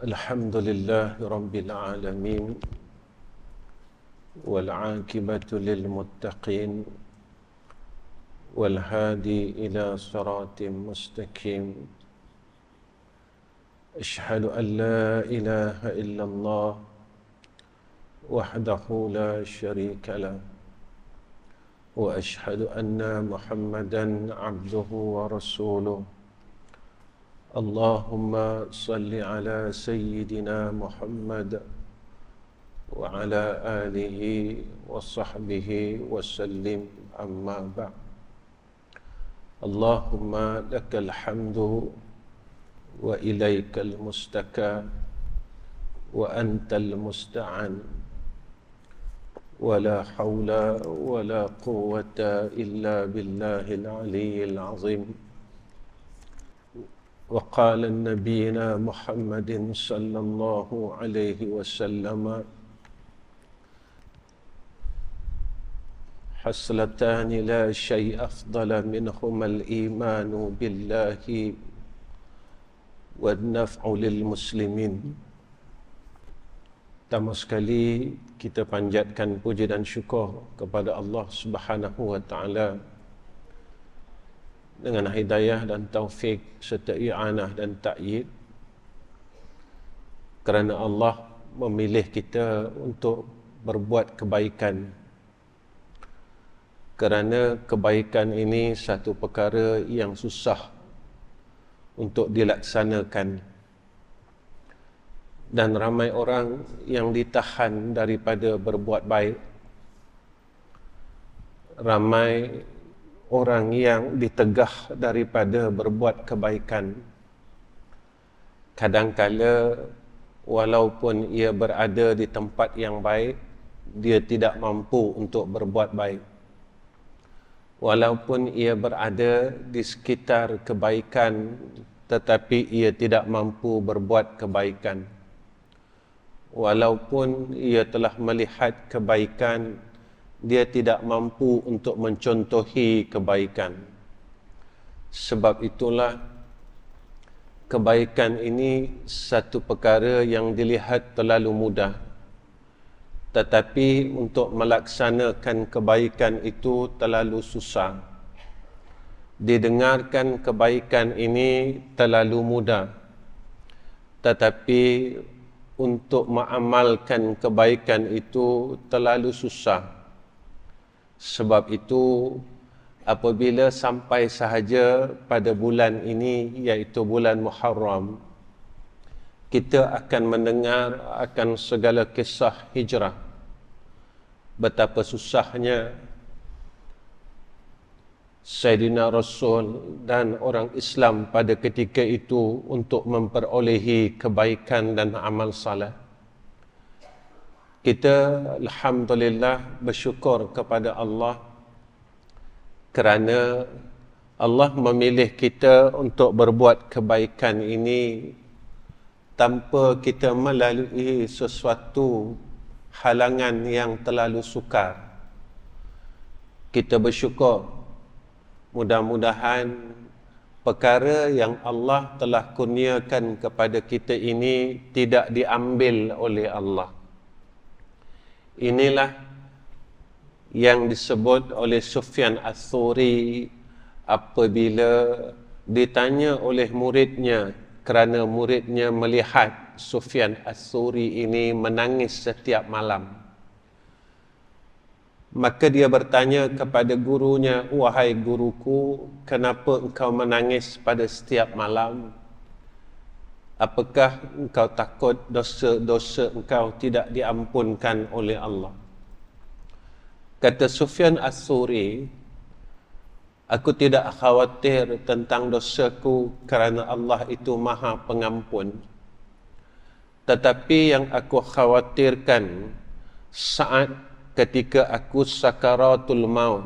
الحمد لله رب العالمين والعاقبة للمتقين والهادي إلى صراط مستقيم. أشهد أن لا إله إلا الله وحده لا شريك له وأشهد أن محمدا عبده ورسوله. اللهم صل على سيدنا محمد وعلى آله وصحبه وسلم. أما بعد. اللهم لك الحمد وإليك المستكى وأنت المستعان ولا حول ولا قوة إلا بالله العلي العظيم. وقال نبينا محمد صلى الله عليه وسلم: حصلتان لا شيء أفضل منهما الإيمان بالله والنفع للمسلمين. Pertama sekali kita panjatkan puji dan syukur kepada Allah Subhanahu wa taala dengan hidayah dan taufik serta i'anah dan ta'yid, kerana Allah memilih kita untuk berbuat kebaikan. Kerana kebaikan ini satu perkara yang susah untuk dilaksanakan, dan ramai orang yang ditahan daripada berbuat baik. Ramai orang yang ditegah daripada berbuat kebaikan. Kadangkala walaupun ia berada di tempat yang baik, dia tidak mampu untuk berbuat baik. Walaupun ia berada di sekitar kebaikan, tetapi ia tidak mampu berbuat kebaikan. Walaupun ia telah melihat kebaikan, dia tidak mampu untuk mencontohi kebaikan. Sebab itulah kebaikan ini satu perkara yang dilihat terlalu mudah. Tetapi untuk melaksanakan kebaikan itu terlalu susah. Didengarkan kebaikan ini terlalu mudah. Tetapi untuk mengamalkan kebaikan itu terlalu susah. Sebab itu, apabila sampai sahaja pada bulan ini, iaitu bulan Muharram, kita akan mendengar akan segala kisah hijrah. Betapa susahnya Sayyidina Rasul dan orang Islam pada ketika itu untuk memperolehi kebaikan dan amal salat. Kita alhamdulillah bersyukur kepada Allah kerana Allah memilih kita untuk berbuat kebaikan ini tanpa kita melalui sesuatu halangan yang terlalu sukar. Kita bersyukur, mudah-mudahan perkara yang Allah telah kurniakan kepada kita ini tidak diambil oleh Allah. Inilah yang disebut oleh Sufyan Ats-Tsauri apabila ditanya oleh muridnya, kerana muridnya melihat Sufyan Ats-Tsauri ini menangis setiap malam. Maka dia bertanya kepada gurunya, "Wahai guruku, kenapa engkau menangis pada setiap malam? Apakah engkau takut dosa-dosa engkau tidak diampunkan oleh Allah?" Kata Sufyan Ats-Tsauri, "Aku tidak khawatir tentang dosaku kerana Allah itu Maha Pengampun. Tetapi yang aku khawatirkan saat ketika aku sakaratul maut,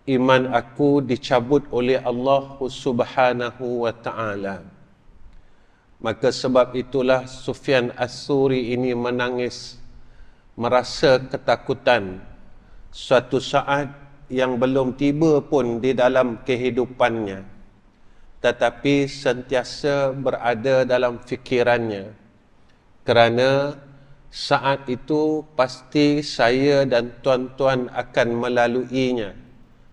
iman aku dicabut oleh Allah Subhanahu wa taala." Maka sebab itulah Sufyan Ats-Tsauri ini menangis, merasa ketakutan suatu saat yang belum tiba pun di dalam kehidupannya. tetapi sentiasa berada dalam fikirannya. Kerana saat itu pasti saya dan tuan-tuan akan melaluinya.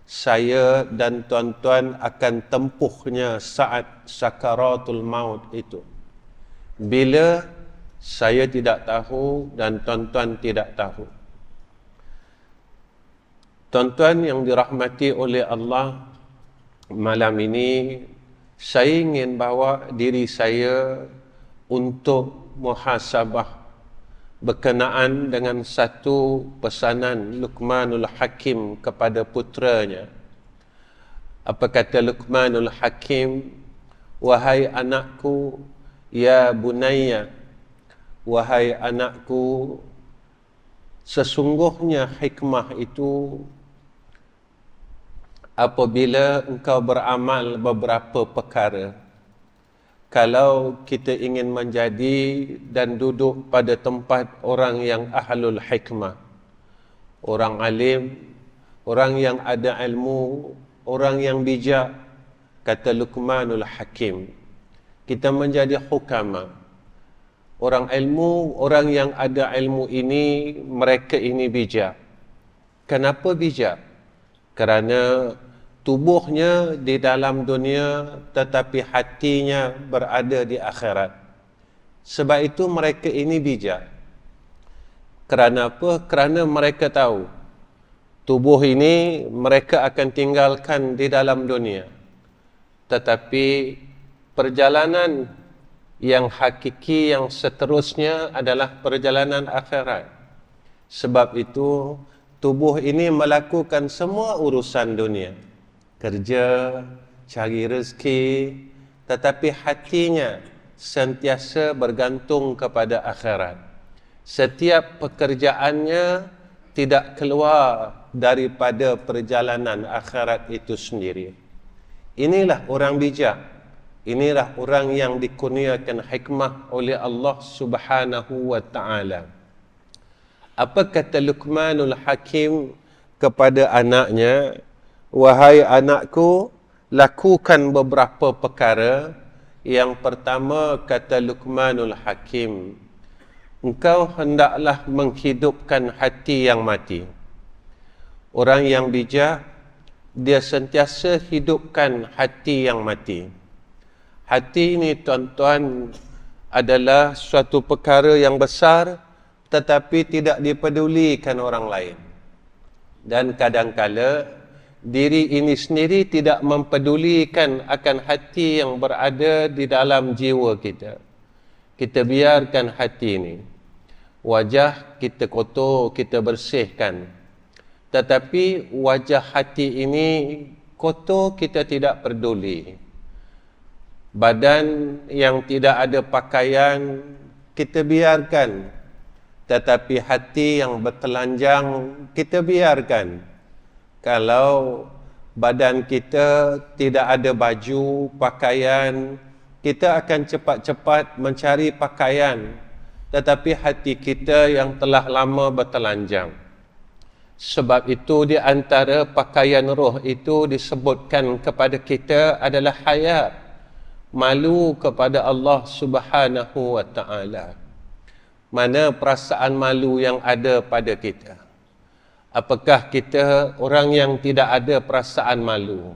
Saya dan tuan-tuan akan tempuhnya saat sakaratul maut itu. Bila saya tidak tahu dan tuan-tuan tidak tahu. Tuan-tuan yang dirahmati oleh Allah, malam ini saya ingin bawa diri saya untuk muhasabah berkenaan dengan satu pesanan Luqmanul Hakim kepada putranya. Apa kata Luqmanul Hakim? Wahai anakku, ya bunayya, wahai anakku, sesungguhnya hikmah itu apabila engkau beramal beberapa perkara. Kalau kita ingin menjadi dan duduk pada tempat orang yang ahlul hikmah, orang alim, orang yang ada ilmu, orang yang bijak, kata Luqmanul Hakim, kita menjadi hukama. Orang ilmu, orang yang ada ilmu ini, mereka ini bijak. Kenapa bijak? Kerana tubuhnya di dalam dunia tetapi hatinya berada di akhirat. Sebab itu mereka ini bijak. Kerana apa? Kerana mereka tahu tubuh ini mereka akan tinggalkan di dalam dunia. Tetapi perjalanan yang hakiki, yang seterusnya adalah perjalanan akhirat. Sebab itu tubuh ini melakukan semua urusan dunia, kerja, cari rezeki, tetapi hatinya sentiasa bergantung kepada akhirat. Setiap pekerjaannya tidak keluar daripada perjalanan akhirat itu sendiri. Inilah orang bijak. Inilah orang yang dikurniakan hikmah oleh Allah Subhanahu wa ta'ala. Apa kata Luqmanul Hakim kepada anaknya? Wahai anakku, lakukan beberapa perkara. Yang pertama, kata Luqmanul Hakim, engkau hendaklah menghidupkan hati yang mati. Orang yang bijak, dia sentiasa hidupkan hati yang mati. Hati ini, tuan-tuan, adalah suatu perkara yang besar tetapi tidak dipedulikan orang lain. Dan kadang-kala diri ini sendiri tidak mempedulikan akan hati yang berada di dalam jiwa kita. Kita biarkan hati ini. Wajah kita kotor, kita bersihkan. Tetapi wajah hati ini kotor, kita tidak peduli. Badan yang tidak ada pakaian kita biarkan, tetapi hati yang bertelanjang kita biarkan. Kalau badan kita tidak ada baju, pakaian, kita akan cepat-cepat mencari pakaian, tetapi hati kita yang telah lama bertelanjang. Sebab itu di antara pakaian roh itu disebutkan kepada kita adalah haya, malu kepada Allah Subhanahu wa ta'ala. Mana perasaan malu yang ada pada kita? Apakah kita orang yang tidak ada perasaan malu?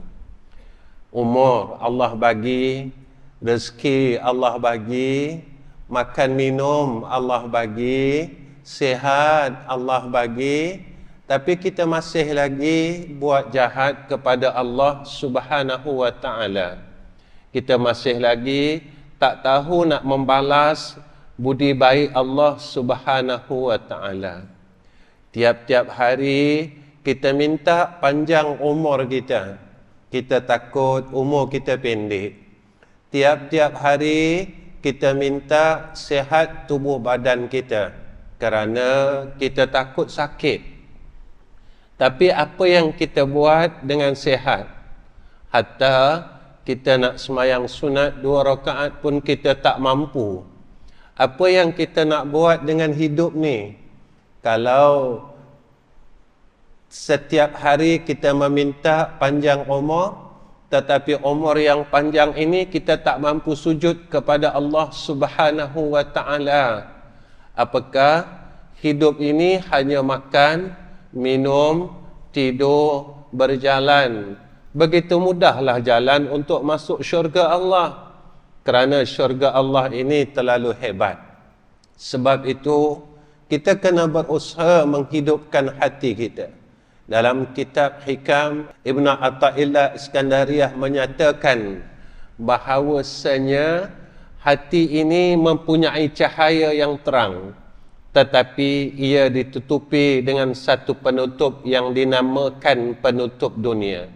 Umur Allah bagi, rezeki Allah bagi, makan minum Allah bagi, sihat Allah bagi, tapi kita masih lagi buat jahat kepada Allah Subhanahu wa ta'ala. Kita masih lagi tak tahu nak membalas budi baik Allah Subhanahu wa ta'ala. Tiap-tiap hari kita minta panjang umur kita. Kita takut umur kita pendek. Tiap-tiap hari kita minta sihat tubuh badan kita kerana kita takut sakit. Tapi apa yang kita buat dengan sihat? Hatta kita nak semayang sunat 2 rakaat pun kita tak mampu. Apa yang kita nak buat dengan hidup ni? Kalau setiap hari kita meminta panjang umur, tetapi umur yang panjang ini kita tak mampu sujud kepada Allah Subhanahu wa Ta'ala. Apakah hidup ini hanya makan, minum, tidur, berjalan? Begitu mudahlah jalan untuk masuk syurga Allah, kerana syurga Allah ini terlalu hebat. Sebab itu kita kena berusaha menghidupkan hati kita. Dalam kitab Hikam, Ibn Atta'illah Iskandariyah menyatakan bahawasanya hati ini mempunyai cahaya yang terang, tetapi ia ditutupi dengan satu penutup yang dinamakan penutup dunia.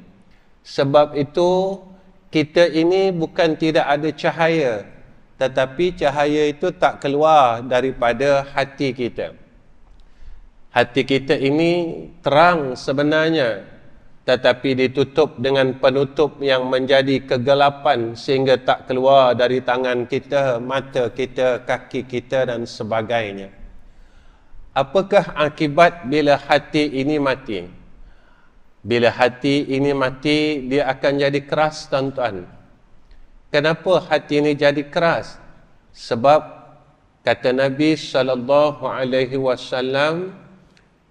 Sebab itu kita ini bukan tidak ada cahaya, tetapi cahaya itu tak keluar daripada hati kita. Hati kita ini terang sebenarnya, tetapi ditutup dengan penutup yang menjadi kegelapan sehingga tak keluar dari tangan kita, mata kita, kaki kita dan sebagainya. Apakah akibat bila hati ini mati? Bila hati ini mati, dia akan jadi keras, tuan-tuan. Kenapa hati ini jadi keras? Sebab kata Nabi SAW,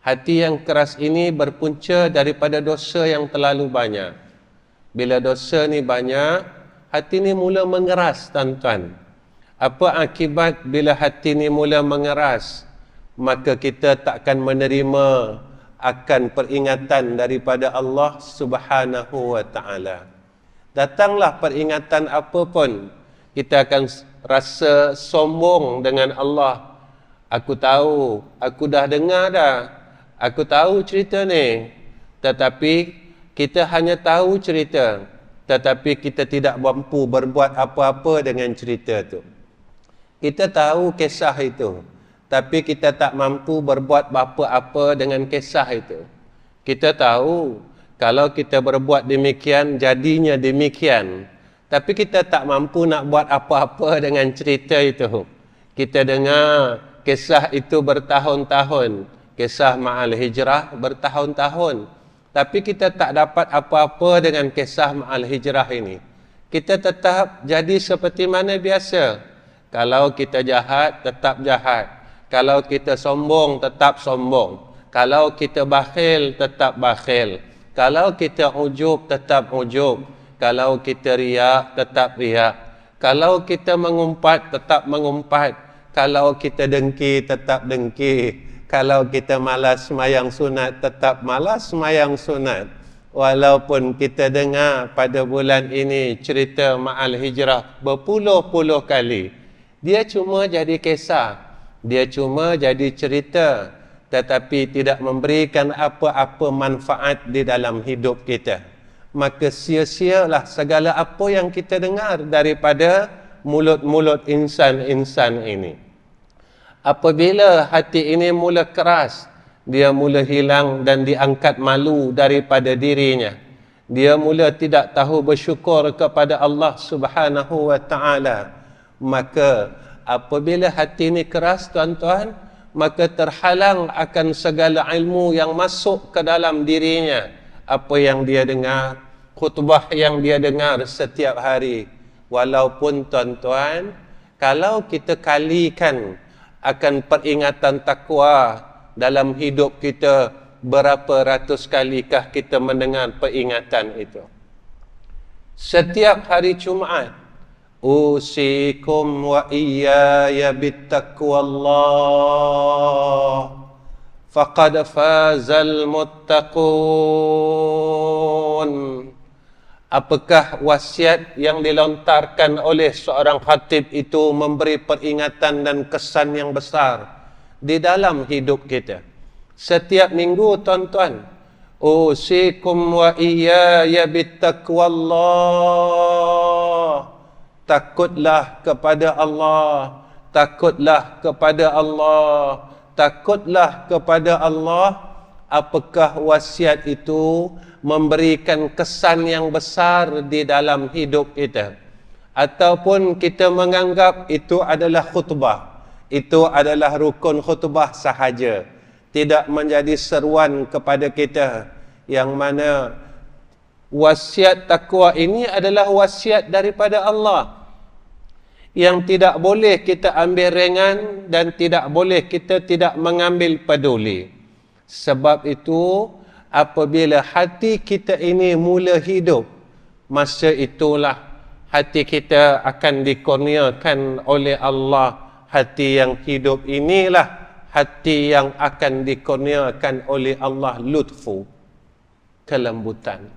hati yang keras ini berpunca daripada dosa yang terlalu banyak. Bila dosa ni banyak, hati ni mula mengeras, tuan-tuan. Apa akibat bila hati ni mula mengeras? Maka kita takkan menerima akan peringatan daripada Allah Subhanahu wa Ta'ala. Datanglah peringatan apa pun, kita akan rasa sombong dengan Allah. Aku tahu, aku dah dengar dah, aku tahu cerita ni, tetapi kita hanya tahu cerita, tetapi kita tidak mampu berbuat apa-apa dengan cerita tu. Kita tahu kisah itu, tapi kita tak mampu berbuat apa-apa dengan kisah itu. Kita tahu kalau kita berbuat demikian, jadinya demikian, tapi kita tak mampu nak buat apa-apa dengan cerita itu. Kita dengar kisah itu bertahun-tahun, kisah Ma'al Hijrah bertahun-tahun, tapi kita tak dapat apa-apa dengan kisah Ma'al Hijrah ini. Kita tetap jadi seperti mana biasa. Kalau kita jahat, tetap jahat. Kalau kita sombong, tetap sombong. Kalau kita bakhil, tetap bakhil. Kalau kita ujub, tetap ujub. Kalau kita riak, tetap riak. Kalau kita mengumpat, tetap mengumpat. Kalau kita dengki, tetap dengki. Kalau kita malas sembahyang sunat, tetap malas sembahyang sunat. Walaupun kita dengar pada bulan ini cerita Ma'al Hijrah berpuluh-puluh kali, dia cuma jadi kisah, dia cuma jadi cerita, tetapi tidak memberikan apa-apa manfaat di dalam hidup kita. Maka sia-sialah segala apa yang kita dengar daripada mulut-mulut insan-insan ini. Apabila hati ini mula keras, dia mula hilang dan diangkat malu daripada dirinya. Dia mula tidak tahu bersyukur kepada Allah Subhanahu wa Ta'ala. Maka apabila hati ini keras, tuan-tuan, maka terhalang akan segala ilmu yang masuk ke dalam dirinya. Apa yang dia dengar, khutbah yang dia dengar setiap hari. Walaupun, tuan-tuan, kalau kita kalikan akan peringatan takwa dalam hidup kita, berapa ratus kalikah kita mendengar peringatan itu? Setiap hari Jumaat, usikum wa iyaya bittaqwallah faqad fazal muttaqun. Apakah wasiat yang dilontarkan oleh seorang khatib itu memberi peringatan dan kesan yang besar di dalam hidup kita. Setiap minggu, tuan-tuan, usikum wa iyaya bittaqwallah. Takutlah kepada Allah, takutlah kepada Allah, takutlah kepada Allah. Apakah wasiat itu memberikan kesan yang besar di dalam hidup kita? Ataupun kita menganggap itu adalah khutbah, itu adalah rukun khutbah sahaja, tidak menjadi seruan kepada kita, yang mana Wasiat takwa ini adalah wasiat daripada Allah yang tidak boleh kita ambil ringan dan tidak boleh kita tidak mengambil peduli. Sebab itu, apabila hati kita ini mula hidup, masa itulah hati kita akan dikurniakan oleh Allah. Hati yang hidup inilah hati yang akan dikurniakan oleh Allah lutfu, kelembutan.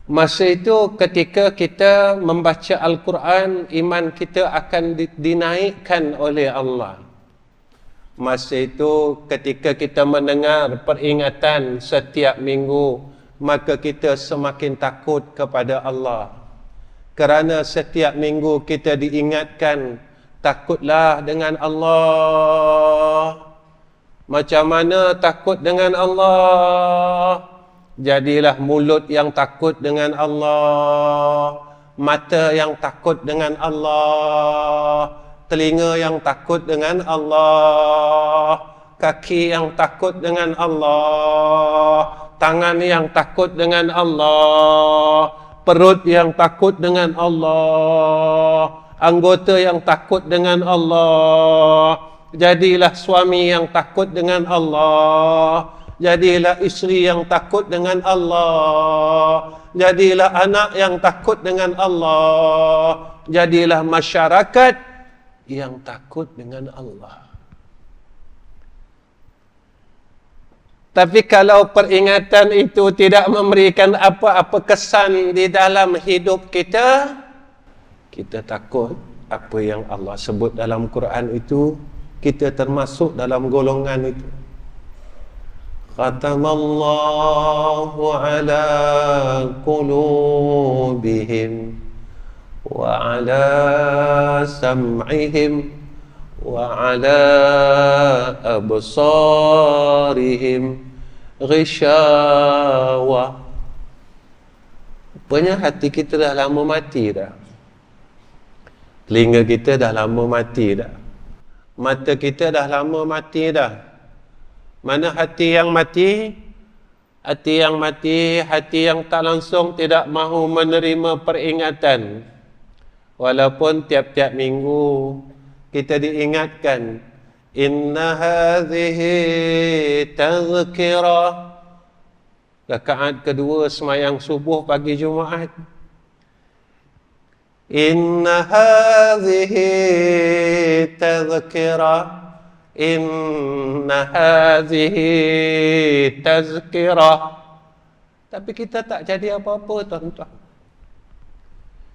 Masa itu ketika kita membaca Al-Quran, iman kita akan dinaikkan oleh Allah. Masa itu ketika kita mendengar peringatan setiap minggu, maka kita semakin takut kepada Allah. Kerana setiap minggu kita diingatkan, takutlah dengan Allah. Macam mana takut dengan Allah? Jadilah mulut yang takut dengan Allah, mata yang takut dengan Allah, telinga yang takut dengan Allah, kaki yang takut dengan Allah, tangan yang takut dengan Allah, perut yang takut dengan Allah, anggota yang takut dengan Allah. Jadilah suami yang takut dengan Allah, jadilah isteri yang takut dengan Allah, jadilah anak yang takut dengan Allah, jadilah masyarakat yang takut dengan Allah. Tapi kalau peringatan itu tidak memberikan apa-apa kesan di dalam hidup kita, kita takut apa yang Allah sebut dalam Quran itu, kita termasuk dalam golongan itu. Khatamallahu ala qulubihim wa ala sam'ihim wa ala absarihim ghishawa. Rupanya hati kita dah lama mati dah. Telinga kita dah lama mati dah. Mata kita dah lama mati dah. Mana hati yang mati? Hati yang mati, hati yang tak langsung tidak mahu menerima peringatan. Walaupun tiap-tiap minggu kita diingatkan, inna hadhihi tazkirah. Rakaat kedua semayang subuh pagi Jumaat. Inna hadhihi tazkirah. Inna hadhihi tazkirah. Tapi kita tak jadi apa-apa, tuan-tuan.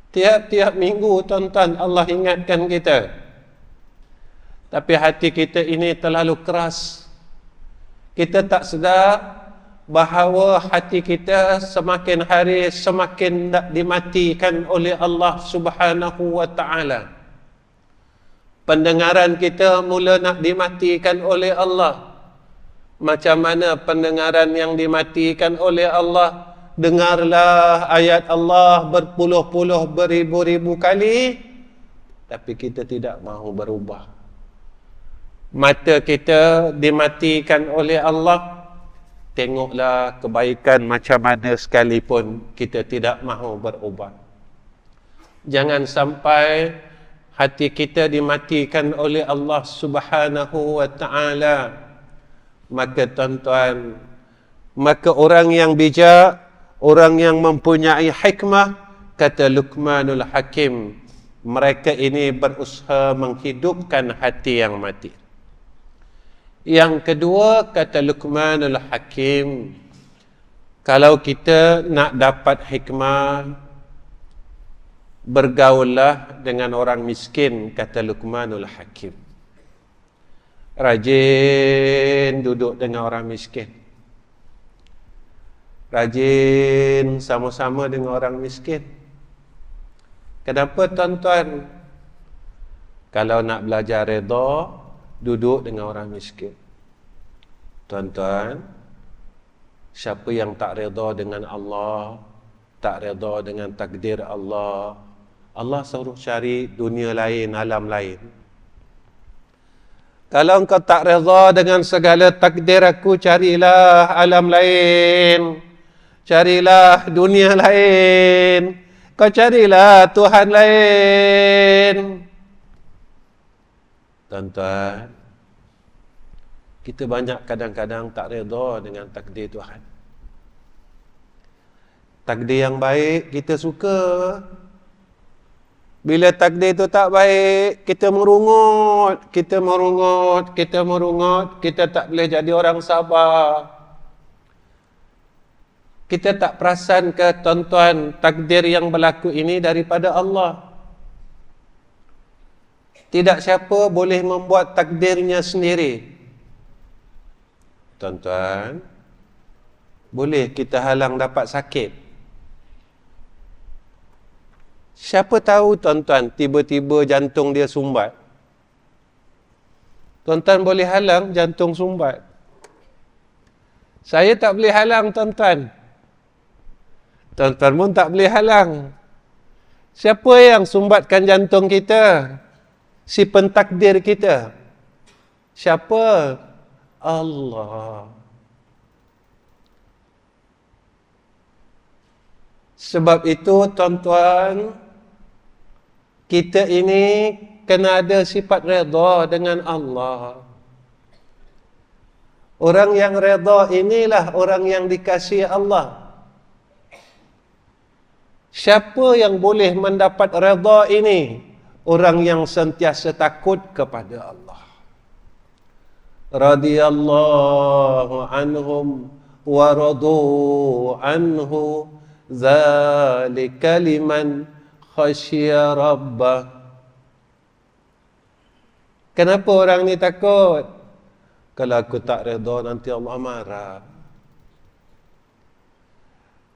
Tiap-tiap minggu, tuan-tuan, Allah ingatkan kita. Tapi hati kita ini terlalu keras. Kita tak sedar bahawa hati kita semakin hari semakin dimatikan oleh Allah Subhanahu wa ta'ala. Pendengaran kita mula nak dimatikan oleh Allah. Macam mana pendengaran yang dimatikan oleh Allah? Dengarlah ayat Allah berpuluh-puluh, beribu-ribu kali, tapi kita tidak mahu berubah. Mata kita dimatikan oleh Allah. Tengoklah kebaikan macam mana sekalipun, kita tidak mahu berubah. Jangan sampai hati kita dimatikan oleh Allah Subhanahu wa ta'ala. Maka tuan-tuan, maka orang yang bijak, orang yang mempunyai hikmah, kata Luqmanul Hakim, mereka ini berusaha menghidupkan hati yang mati. Yang kedua, kata Luqmanul Hakim, kalau kita nak dapat hikmah, bergaullah dengan orang miskin, kata Luqmanul Hakim. Rajin duduk dengan orang miskin. Rajin sama-sama dengan orang miskin. Kenapa, tuan-tuan? Kalau nak belajar redha, duduk dengan orang miskin. Tuan-tuan, siapa yang tak redha dengan Allah, tak redha dengan takdir Allah, Allah suruh cari dunia lain, alam lain. Kalau engkau tak redha dengan segala takdir aku, carilah alam lain. carilah dunia lain, kau carilah Tuhan lain. Tuan-tuan, kita banyak kadang-kadang tak redha dengan takdir Tuhan. Takdir yang baik kita suka. Bila takdir itu tak baik, kita merungut, kita tak boleh jadi orang sabar. Kita tak perasan ke tuan-tuan, takdir yang berlaku ini daripada Allah. Tidak siapa boleh membuat takdirnya sendiri. Tuan-tuan, boleh kita halang dapat sakit. Siapa tahu tuan-tuan, tiba-tiba jantung dia sumbat. Tuan-tuan boleh halang jantung sumbat. Saya tak boleh halang tuan-tuan. Tuan-tuan pun tak boleh halang. Siapa yang sumbatkan jantung kita? Si pentakdir kita. Siapa? Allah. Sebab itu tuan-tuan, kita ini kena ada sifat redha dengan Allah. Orang yang redha inilah orang yang dikasihi Allah. Siapa yang boleh mendapat redha ini? Orang yang sentiasa takut kepada Allah. Radiyallahu anhum wa radu anhu, zalika liman khasyiya rabbah. Kenapa orang ni takut? Kalau aku tak redha nanti Allah marah.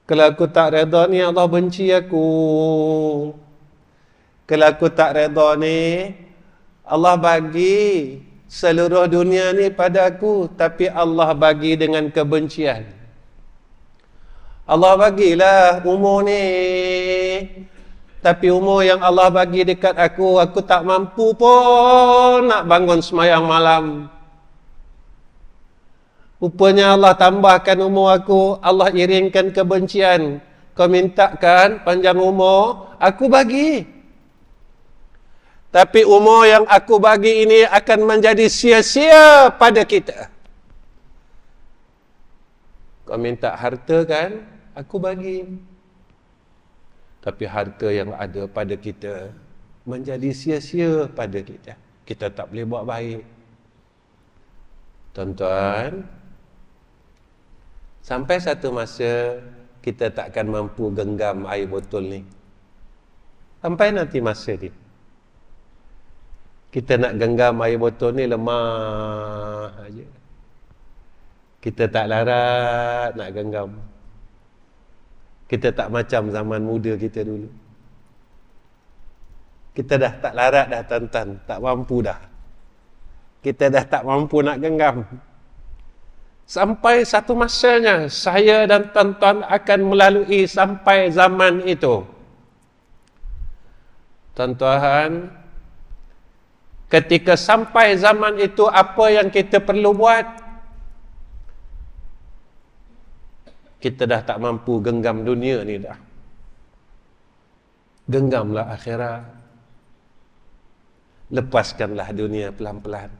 Kalau aku tak redha ni Allah benci aku. Kalau aku tak redha ni Allah bagi seluruh dunia ni pada aku, tapi Allah bagi dengan kebencian. Allah bagilah umur ni, tapi umur yang Allah bagi dekat aku tak mampu pun nak bangun sembahyang malam. Rupanya Allah tambahkan umur aku, Allah iringkan kebencian. Kau mintakan panjang umur, aku bagi. Tapi umur yang aku bagi ini akan menjadi sia-sia pada kita. Kau minta harta kan, aku bagi. Tapi harta yang ada pada kita menjadi sia-sia pada kita. Kita tak boleh buat baik. Tuan-tuan, sampai satu masa kita takkan mampu genggam air botol ni. Sampai nanti masa ni kita nak genggam air botol ni lemah aja. Kita tak larat nak genggam. Kita tak macam zaman muda kita dulu. Kita dah tak larat dah tuan-tuan, tak mampu dah. Kita dah tak mampu nak genggam. Sampai satu masanya saya dan tuan-tuan akan melalui sampai zaman itu. Tuan-tuan, ketika sampai zaman itu, apa yang kita perlu buat? Kita dah tak mampu genggam dunia ni dah. Genggamlah akhirat. Lepaskanlah dunia pelan-pelan.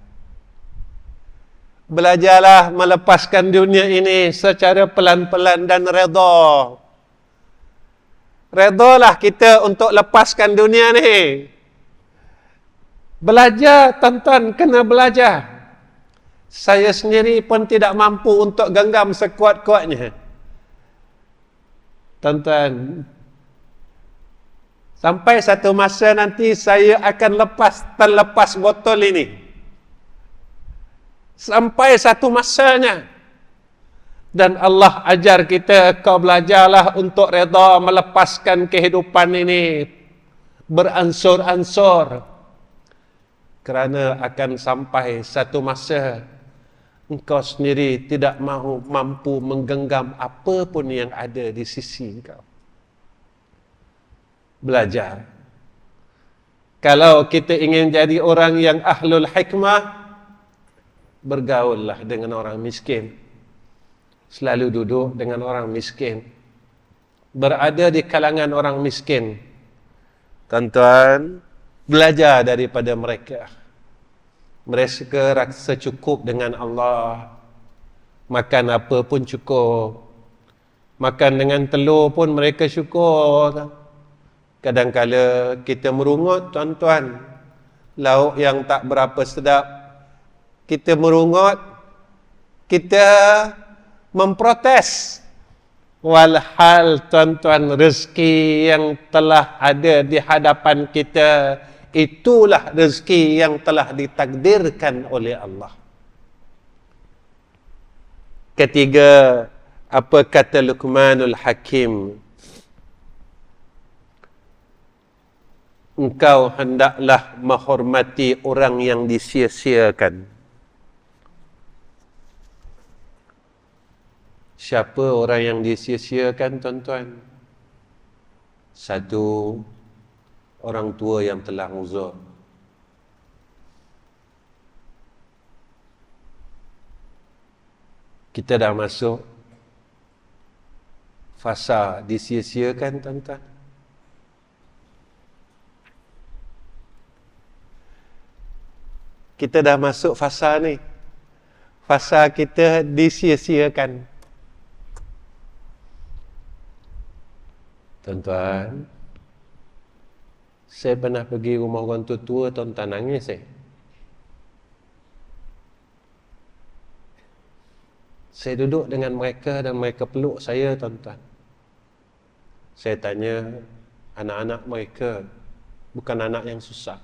Belajarlah melepaskan dunia ini secara pelan-pelan dan redha. Redhalah kita untuk lepaskan dunia ni. Belajar, tuan-tuan, kena belajar. Saya sendiri pun tidak mampu untuk genggam sekuat-kuatnya. Tuan-tuan, sampai satu masa nanti saya akan terlepas botol ini. Sampai satu masanya. Dan Allah ajar kita, kau belajarlah untuk redha melepaskan kehidupan ini beransur-ansur. Kerana akan sampai satu masa engkau sendiri tidak mahu mampu menggenggam apa pun yang ada di sisi engkau. Belajar. Kalau kita ingin jadi orang yang ahlul hikmah, bergaullah dengan orang miskin. Selalu duduk dengan orang miskin. berada di kalangan orang miskin. Tuan-tuan, belajar daripada mereka. Mereka rasa cukup dengan Allah. Makan apa pun cukup. Makan dengan telur pun mereka syukur. Kadang-kala kita merungut, tuan-tuan, lauk yang tak berapa sedap, kita merungut, kita memprotes. Walhal, tuan-tuan, rezeki yang telah ada di hadapan kita, itulah rezeki yang telah ditakdirkan oleh Allah. Ketiga, apa kata Luqmanul Hakim? Engkau hendaklah menghormati orang yang disia-siakan. Siapa orang yang disia-siakan, tuan-tuan? Satu, orang tua yang telah uzur. Kita dah masuk fasa disia-siakan, tuan-tuan. Kita dah masuk fasa ni. Fasa kita disia-siakan. Tuan-tuan, saya pernah pergi rumah orang tua-tua, tuan-tuan, nangis saya. Saya duduk dengan mereka dan mereka peluk saya, tuan-tuan. Saya tanya, anak-anak mereka bukan anak yang susah.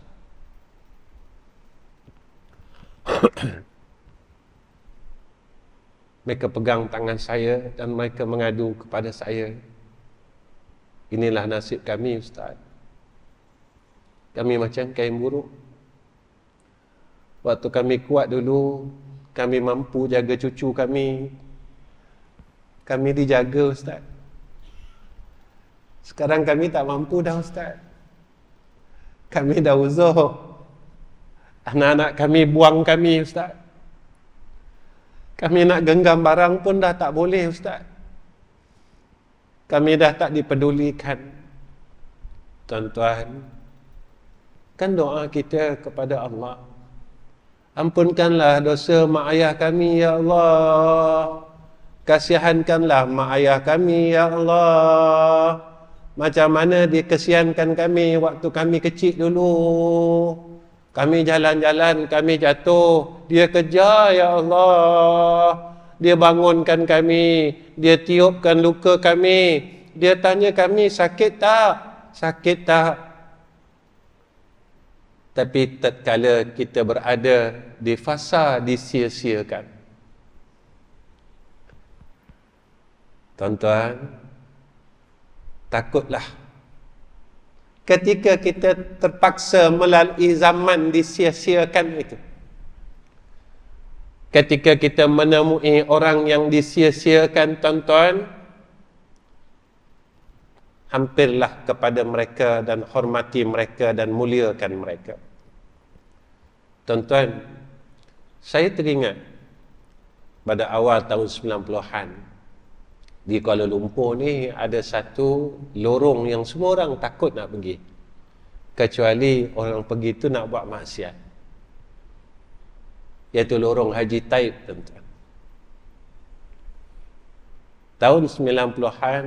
Mereka pegang tangan saya dan mereka mengadu kepada saya. Inilah nasib kami, Ustaz. Kami macam kain buruk. Waktu kami kuat dulu, kami mampu jaga cucu kami. Kami dijaga, Ustaz. Sekarang kami tak mampu dah, Ustaz. Kami dah uzur. Anak-anak kami buang kami, Ustaz. Kami nak genggam barang pun dah tak boleh, Ustaz. Kami dah tak dipedulikan. Tuan-tuan, kan doa kita kepada Allah, ampunkanlah dosa mak ayah kami, ya Allah. Kasihankanlah mak ayah kami, ya Allah. Macam mana dia kesiankan kami waktu kami kecil dulu. Kami jalan-jalan, kami jatuh, dia kejar, ya Allah. Dia bangunkan kami, dia tiupkan luka kami, dia tanya kami, sakit tak? Sakit tak? Tapi tatkala kita berada di fasa disia-siakan, tuan-tuan, takutlah ketika kita terpaksa melalui zaman disia-siakan itu. Ketika kita menemui orang yang disia-siakan, tuan-tuan, hampirlah kepada mereka dan hormati mereka dan muliakan mereka. Tuan-tuan, saya teringat pada awal tahun 90-an di Kuala Lumpur ni ada satu lorong yang semua orang takut nak pergi, kecuali orang pergi tu nak buat maksiat, iaitu lorong Haji Taib, tuan-tuan. Tahun 90-an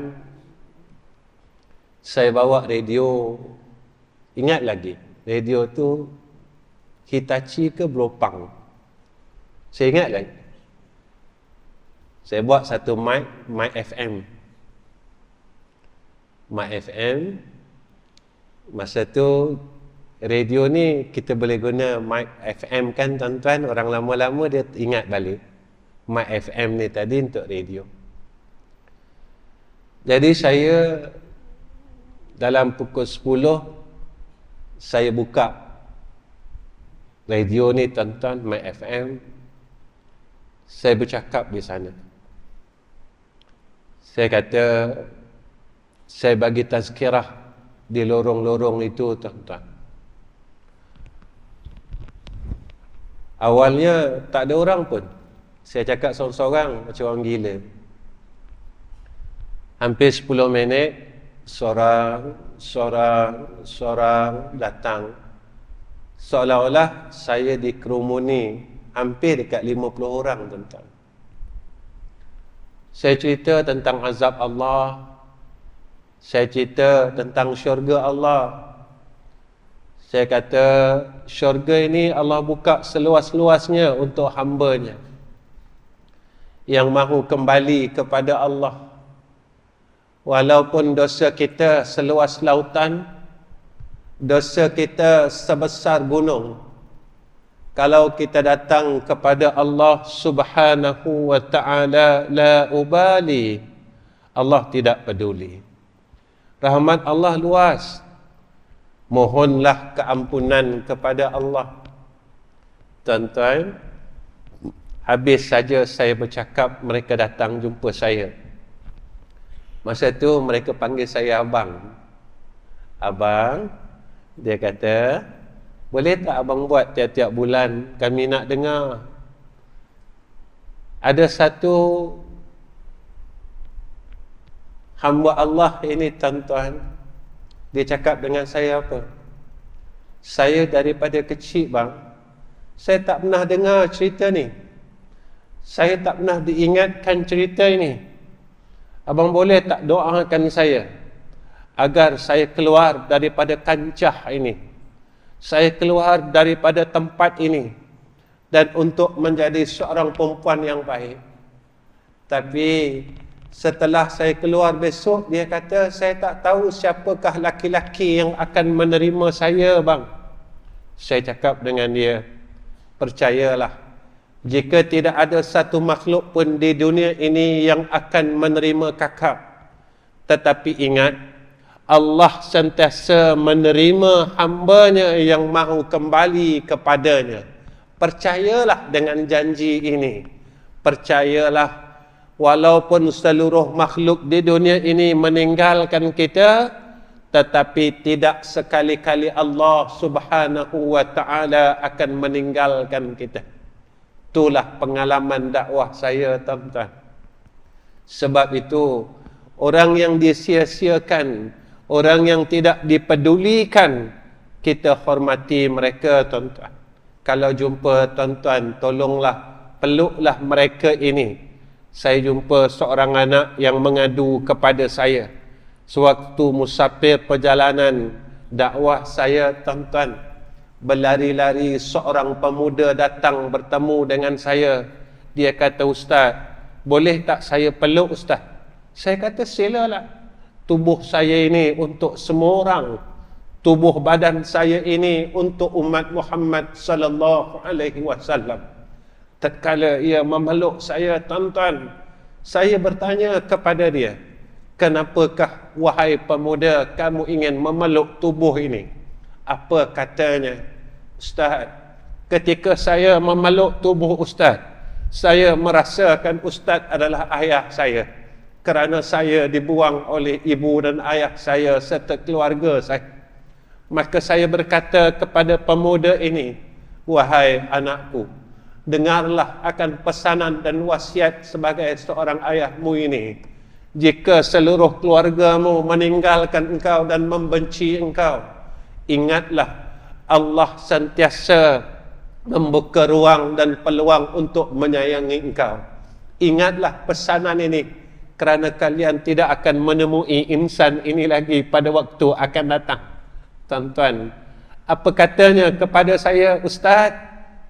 saya bawa radio, ingat lagi, radio tu Hitachi ke Bropang, saya ingat lagi. Saya buat satu mic FM. Mic FM, masa tu radio ni kita boleh guna mic FM kan, tuan-tuan. Orang lama-lama dia ingat balik mic FM ni tadi untuk radio. Jadi saya dalam pukul 10 saya buka radio ni, tuan-tuan, mic FM. Saya bercakap di sana. Saya kata, saya bagi tazkirah di lorong-lorong itu, tuan-tuan. Awalnya tak ada orang pun. Saya cakap seorang-seorang macam orang gila. Hampir 10 minit, seorang datang. Seolah-olah saya dikerumuni hampir dekat 50 orang, tuan-tuan. Saya cerita tentang azab Allah. Saya cerita tentang syurga Allah. Saya kata, syurga ini Allah buka seluas-luasnya untuk hamba-Nya yang mahu kembali kepada Allah. Walaupun dosa kita seluas lautan, dosa kita sebesar gunung, kalau kita datang kepada Allah Subhanahu wa ta'ala, la ubali, Allah tidak peduli. Rahmat Allah luas. Mohonlah keampunan kepada Allah. Tuan-tuan, habis saja saya bercakap, mereka datang jumpa saya. Masa tu mereka panggil saya abang. Abang, dia kata, boleh tak abang buat tiap-tiap bulan, kami nak dengar. Ada satu hamba Allah ini, tuan-tuan, dia cakap dengan saya apa? Saya daripada kecil bang, saya tak pernah dengar cerita ni. Saya tak pernah diingatkan cerita ini. Abang boleh tak doakan saya agar saya keluar daripada kancah ini, saya keluar daripada tempat ini, dan untuk menjadi seorang perempuan yang baik. Tapi setelah saya keluar besok, dia kata, saya tak tahu siapakah laki-laki yang akan menerima saya bang. Saya cakap dengan dia, percayalah, jika tidak ada satu makhluk pun di dunia ini yang akan menerima kakak, tetapi ingat, Allah sentiasa menerima hamba-Nya yang mahu kembali kepadanya. Percayalah dengan janji ini. Percayalah, walaupun seluruh makhluk di dunia ini meninggalkan kita, tetapi tidak sekali-kali Allah Subhanahu wa ta'ala akan meninggalkan kita. Itulah pengalaman dakwah saya, tuan-tuan. Sebab itu, orang yang disia-siakan, orang yang tidak dipedulikan, kita hormati mereka, tuan-tuan. Kalau jumpa tuan-tuan, tolonglah, peluklah mereka ini. Saya jumpa seorang anak yang mengadu kepada saya sewaktu musafir perjalanan dakwah saya, tuan-tuan. Berlari-lari seorang pemuda datang bertemu dengan saya. Dia kata, Ustaz, boleh tak saya peluk Ustaz? Saya kata, silalah. Tubuh saya ini untuk semua orang. Tubuh badan saya ini untuk umat Muhammad sallallahu alaihi wasallam. Tatkala ia memeluk saya, tuan-tuan, saya bertanya kepada dia, kenapakah wahai pemuda kamu ingin memeluk tubuh ini? Apa katanya? Ustaz, ketika saya memeluk tubuh Ustaz, saya merasakan Ustaz adalah ayah saya, kerana saya dibuang oleh ibu dan ayah saya serta keluarga saya. Maka saya berkata kepada pemuda ini, wahai anakku, dengarlah akan pesanan dan wasiat sebagai seorang ayahmu ini. Jika seluruh keluargamu meninggalkan engkau dan membenci engkau, ingatlah Allah sentiasa membuka ruang dan peluang untuk menyayangi engkau. Ingatlah pesanan ini, kerana kalian tidak akan menemui insan ini lagi pada waktu akan datang. Tuan-tuan, apa katanya kepada saya? Ustaz,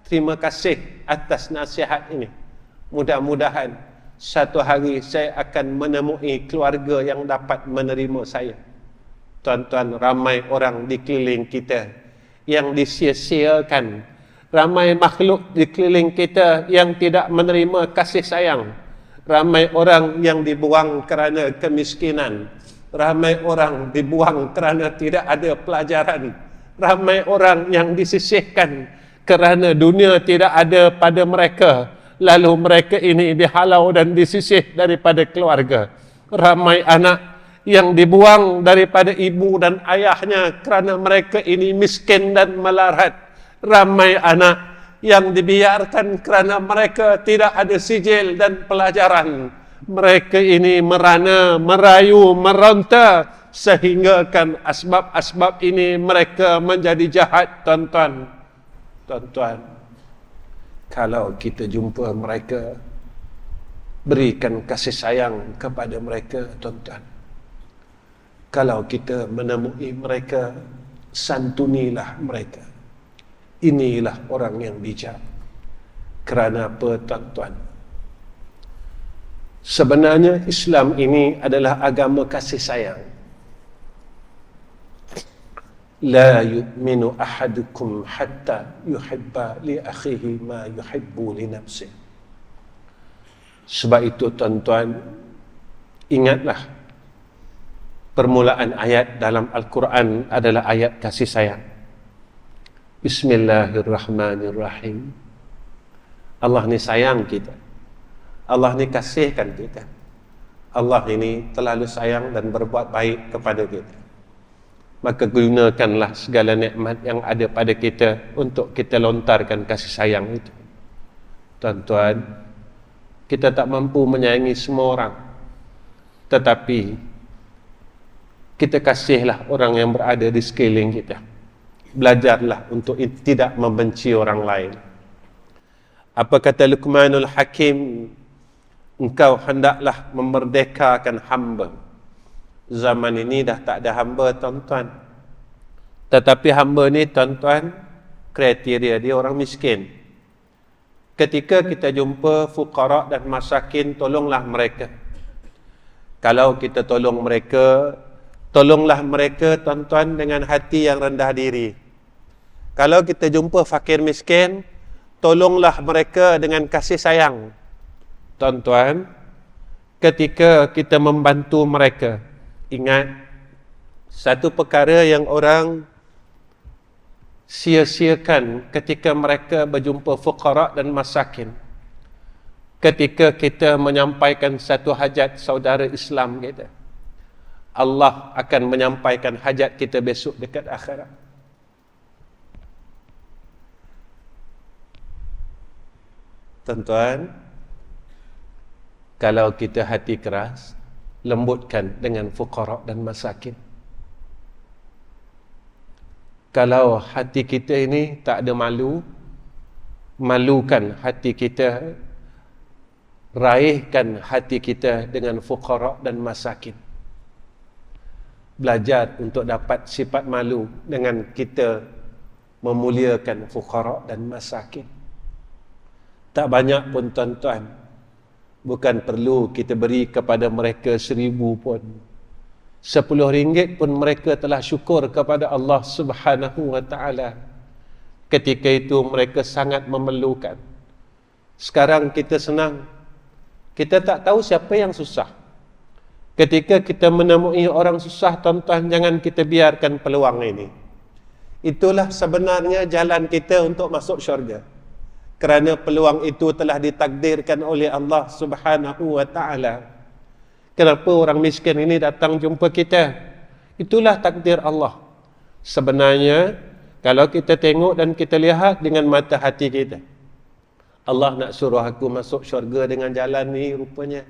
terima kasih atas nasihat ini. Mudah-mudahan satu hari saya akan menemui keluarga yang dapat menerima saya. Tuan-tuan, ramai orang di keliling kita yang disia-siakan. Ramai makhluk di keliling kita yang tidak menerima kasih sayang. Ramai orang yang dibuang kerana kemiskinan. Ramai orang dibuang kerana tidak ada pelajaran. Ramai orang yang disisihkan kerana dunia tidak ada pada mereka. Lalu mereka ini dihalau dan disisih daripada keluarga. Ramai anak yang dibuang daripada ibu dan ayahnya kerana mereka ini miskin dan melarat. Ramai anak yang dibiarkan kerana mereka tidak ada sijil dan pelajaran. Mereka ini merana, merayu, meronta, sehingga kan asbab-asbab ini mereka menjadi jahat, tuan-tuan. Tuan-tuan, kalau kita jumpa mereka, berikan kasih sayang kepada mereka, tuan-tuan. Kalau kita menemui mereka, santunilah mereka. Inilah orang yang bijak. Kerana apa, tuan-tuan? Sebenarnya Islam ini adalah agama kasih sayang. La yu'minu ahadukum hatta yuhibba li akhihi ma yuhibbu li nafsih. Sebab itu, tuan-tuan, ingatlah permulaan ayat dalam Al-Quran adalah ayat kasih sayang. Bismillahirrahmanirrahim. Allah ni sayang kita. Allah ni kasihkan kita. Allah ini terlalu sayang dan berbuat baik kepada kita. Maka gunakanlah segala nikmat yang ada pada kita untuk kita lontarkan kasih sayang itu. Tuan-tuan, kita tak mampu menyayangi semua orang, tetapi kita kasihlah orang yang berada di sekeliling kita. Belajarlah untuk tidak membenci orang lain. Apa kata Luqmanul Hakim? Engkau hendaklah memerdekakan hamba. Zaman ini dah tak ada hamba, tuan-tuan. Tetapi hamba ni, tuan-tuan, kriteria dia orang miskin. Ketika kita jumpa fuqara dan masakin, tolonglah mereka. Kalau kita tolong mereka, tolonglah mereka, tuan-tuan, dengan hati yang rendah diri. Kalau kita jumpa fakir miskin, tolonglah mereka dengan kasih sayang. Tuan-tuan, ketika kita membantu mereka, ingat, satu perkara yang orang sia-siakan ketika mereka berjumpa fuqara dan masakin. Ketika kita menyampaikan satu hajat saudara Islam kita, Allah akan menyampaikan hajat kita besok dekat akhirat. Tuan-tuan, kalau kita hati keras, lembutkan dengan fuqara dan masakin. Kalau hati kita ini tak ada malu, malukan hati kita, raihkan hati kita dengan fuqara dan masakin. Belajar untuk dapat sifat malu dengan kita memuliakan fuqara dan masakin. Tak banyak pun, tuan-tuan, bukan perlu kita beri kepada mereka 1,000 pun, 10 ringgit pun mereka telah syukur kepada Allah Subhanahu wa ta'ala. Ketika itu mereka sangat memerlukan. Sekarang kita senang, kita tak tahu siapa yang susah. Ketika kita menemui orang susah, tuan-tuan, jangan kita biarkan peluang ini. Itulah sebenarnya jalan kita untuk masuk syurga. Kerana peluang itu telah ditakdirkan oleh Allah Subhanahu wa ta'ala. Kenapa orang miskin ini datang jumpa kita? Itulah takdir Allah. Sebenarnya, kalau kita tengok dan kita lihat dengan mata hati kita, Allah nak suruh aku masuk syurga dengan jalan ni rupanya.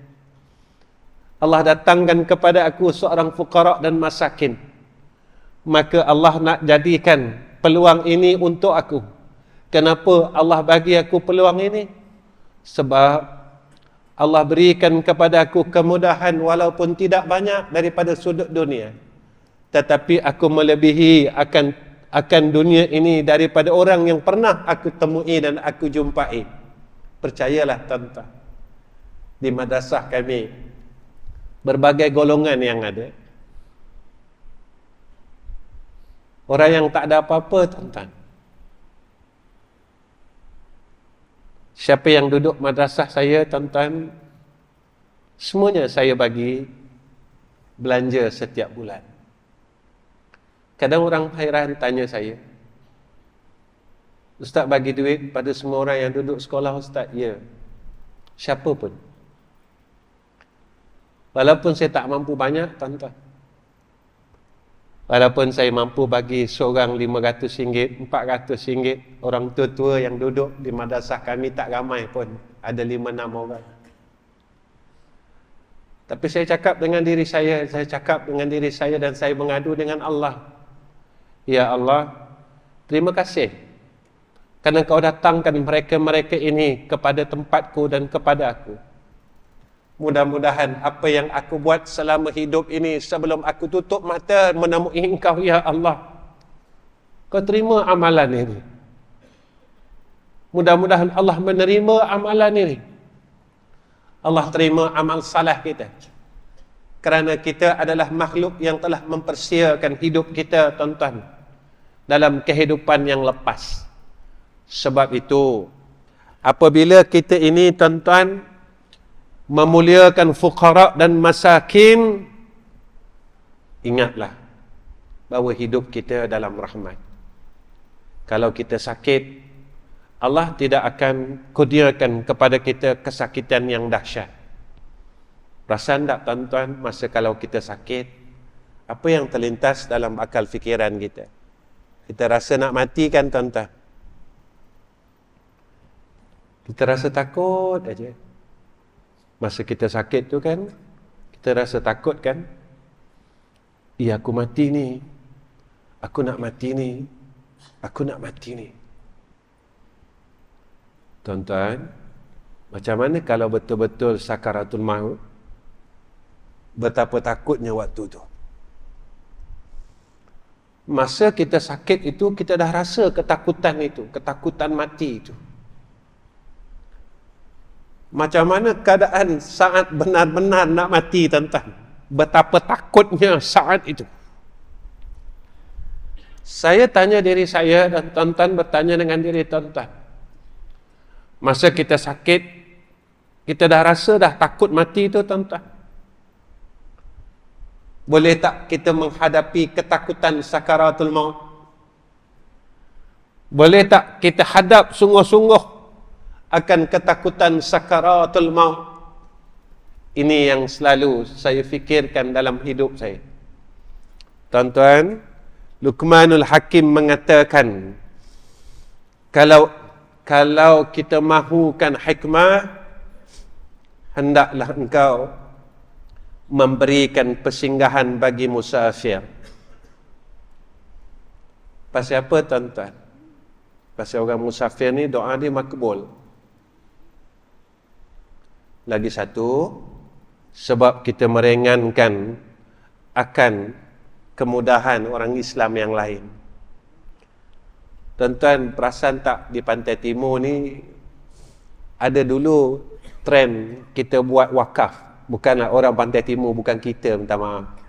Allah datangkan kepada aku seorang fuqara dan masakin. Maka Allah nak jadikan peluang ini untuk aku. Kenapa Allah bagi aku peluang ini? Sebab Allah berikan kepada aku kemudahan walaupun tidak banyak daripada sudut dunia. Tetapi aku melebihi akan dunia ini daripada orang yang pernah aku temui dan aku jumpai. Percayalah, tuan-tuan. Di madrasah kami, berbagai golongan yang ada. Orang yang tak ada apa-apa, tuan-tuan. Siapa yang duduk madrasah saya, tuan-tuan, semuanya saya bagi belanja setiap bulan. Kadang orang hairan tanya saya, Ustaz bagi duit pada semua orang yang duduk sekolah, Ustaz? Ya. Siapa pun. Walaupun saya tak mampu banyak, tuan-tuan. Walaupun saya mampu bagi seorang RM500, RM400, orang tua-tua yang duduk di madrasah kami tak ramai pun, ada 5-6 orang. Tapi saya cakap dengan diri saya dan saya mengadu dengan Allah. Ya Allah, terima kasih kerana Kau datangkan mereka-mereka ini kepada tempatku dan kepada aku. Mudah-mudahan apa yang aku buat selama hidup ini, sebelum aku tutup mata menemui Engkau, Ya Allah, Kau terima amalan ini. Mudah-mudahan Allah menerima amalan ini. Allah terima amal salah kita. Kerana kita adalah makhluk yang telah mempersiakan hidup kita, tuan-tuan, dalam kehidupan yang lepas. Sebab itu, apabila kita ini, tuan-tuan, memuliakan fuqara dan masakin, ingatlah bahawa hidup kita dalam rahmat. Kalau kita sakit, Allah tidak akan kurniakan kepada kita kesakitan yang dahsyat. Perasan tak, tuan-tuan, masa kalau kita sakit, apa yang terlintas dalam akal fikiran kita? Kita rasa nak mati kan, tuan-tuan? Kita rasa takut aja. Masa kita sakit tu kan, kita rasa takut kan? Ya, aku mati ni. Aku nak mati ni. Aku nak mati ni. Tuan-tuan, macam mana kalau betul-betul sakaratul maut? Betapa takutnya waktu tu. Masa kita sakit itu, kita dah rasa ketakutan itu, ketakutan mati itu. Macam mana keadaan saat benar-benar nak mati, tuan-tuan? Betapa takutnya saat itu. Saya tanya diri saya dan tuan-tuan bertanya dengan diri tuan-tuan. Masa kita sakit, kita dah rasa dah takut mati tu, tuan-tuan. Boleh tak kita menghadapi ketakutan sakaratul maut? Boleh tak kita hadap sungguh-sungguh akan ketakutan sakaratul maut? Ini yang selalu saya fikirkan dalam hidup saya. Tuan-tuan, Luqmanul Hakim mengatakan, kalau kita mahukan hikmah, hendaklah engkau memberikan persinggahan bagi musafir. Pasal apa, tuan-tuan? Pasal orang musafir ni doa dia makbul. Lagi satu, sebab kita meringankan akan kemudahan orang Islam yang lain. Tuan-tuan, perasan tak di Pantai Timur ni ada dulu trend kita buat wakaf. Bukanlah orang Pantai Timur, bukan kita, minta maaf,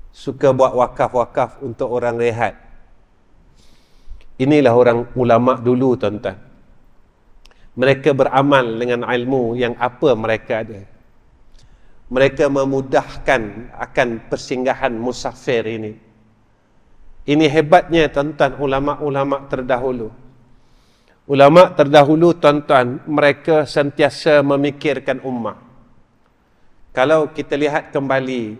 suka buat wakaf-wakaf untuk orang rehat. Inilah orang ulama dulu, tuan-tuan. Mereka beramal dengan ilmu yang apa mereka ada. Mereka memudahkan akan persinggahan musafir ini. Ini hebatnya, tuan-tuan, ulama-ulama terdahulu. Ulama terdahulu, tuan-tuan, mereka sentiasa memikirkan ummah. Kalau kita lihat kembali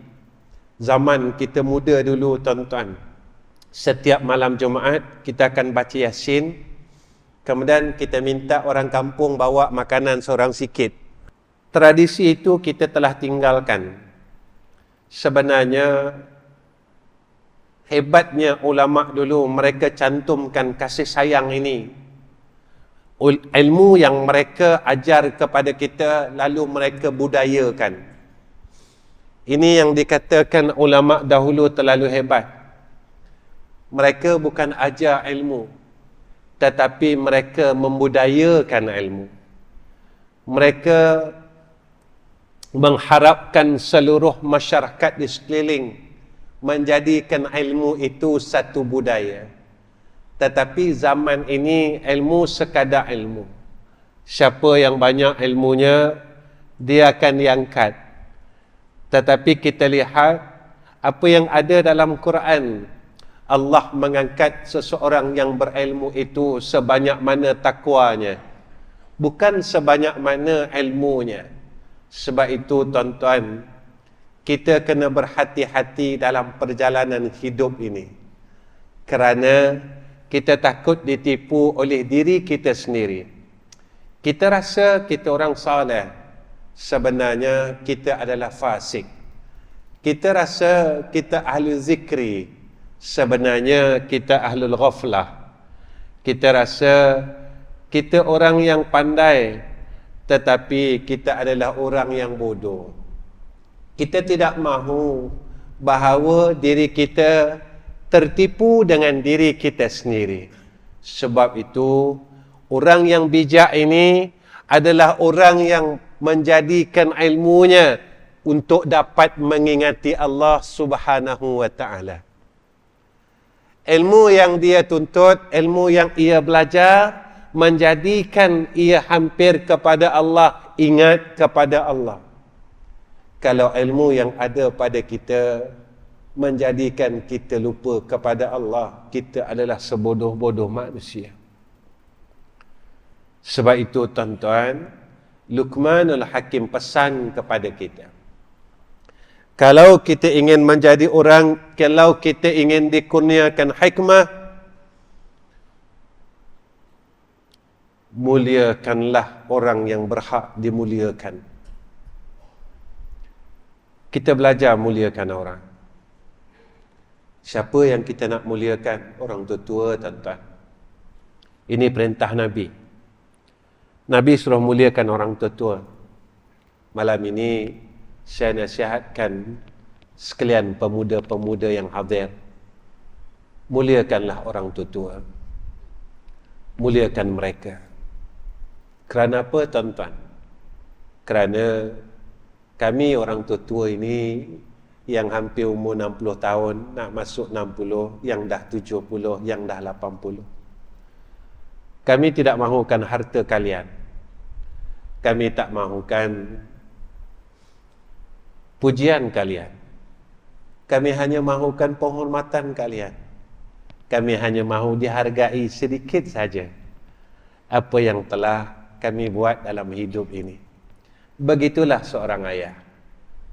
zaman kita muda dulu, tuan-tuan, setiap malam Jumaat kita akan baca Yasin, kemudian kita minta orang kampung bawa makanan seorang sikit. Tradisi itu kita telah tinggalkan. Sebenarnya hebatnya ulama dulu, mereka cantumkan kasih sayang ini. Ilmu yang mereka ajar kepada kita, lalu mereka budayakan. Ini yang dikatakan ulama dahulu terlalu hebat. Mereka bukan ajar ilmu, tetapi mereka membudayakan ilmu. Mereka mengharapkan seluruh masyarakat di sekeliling menjadikan ilmu itu satu budaya. Tetapi zaman ini ilmu sekadar ilmu. Siapa yang banyak ilmunya, dia akan diangkat. Tetapi kita lihat apa yang ada dalam Quran. Allah mengangkat seseorang yang berilmu itu sebanyak mana takwanya, bukan sebanyak mana ilmunya. Sebab itu, tuan-tuan, kita kena berhati-hati dalam perjalanan hidup ini. Kerana kita takut ditipu oleh diri kita sendiri. Kita rasa kita orang saleh, sebenarnya kita adalah fasik. Kita rasa kita ahli zikri, sebenarnya kita ahlul ghaflah. Kita rasa kita orang yang pandai, tetapi kita adalah orang yang bodoh. Kita tidak mahu bahawa diri kita tertipu dengan diri kita sendiri. Sebab itu, orang yang bijak ini adalah orang yang menjadikan ilmunya untuk dapat mengingati Allah Subhanahu wa ta'ala. Ilmu yang dia tuntut, ilmu yang ia belajar, menjadikan ia hampir kepada Allah, ingat kepada Allah. Kalau ilmu yang ada pada kita menjadikan kita lupa kepada Allah, kita adalah sebodoh-bodoh manusia. Sebab itu tuan-tuan, Luqmanul Hakim pesan kepada kita, kalau kita ingin menjadi orang, kalau kita ingin dikurniakan hikmah, muliakanlah orang yang berhak dimuliakan. Kita belajar muliakan orang. Siapa yang kita nak muliakan? Orang tua-tua, tuan-tuan. Ini perintah Nabi. Nabi suruh muliakan orang tua-tua. Malam ini saya nasihatkan sekalian pemuda-pemuda yang hadir, muliakanlah orang tua-tua. Muliakan mereka. Kerana apa, tuan-tuan? Kerana kami orang tua-tua ini yang hampir umur 60 tahun, nak masuk 60, yang dah 70, yang dah 80. Kami tidak mahukan harta kalian. Kami tak mahukan pujian kalian. Kami hanya mahukan penghormatan kalian. Kami hanya mahu dihargai sedikit saja apa yang telah kami buat dalam hidup ini. Begitulah seorang ayah.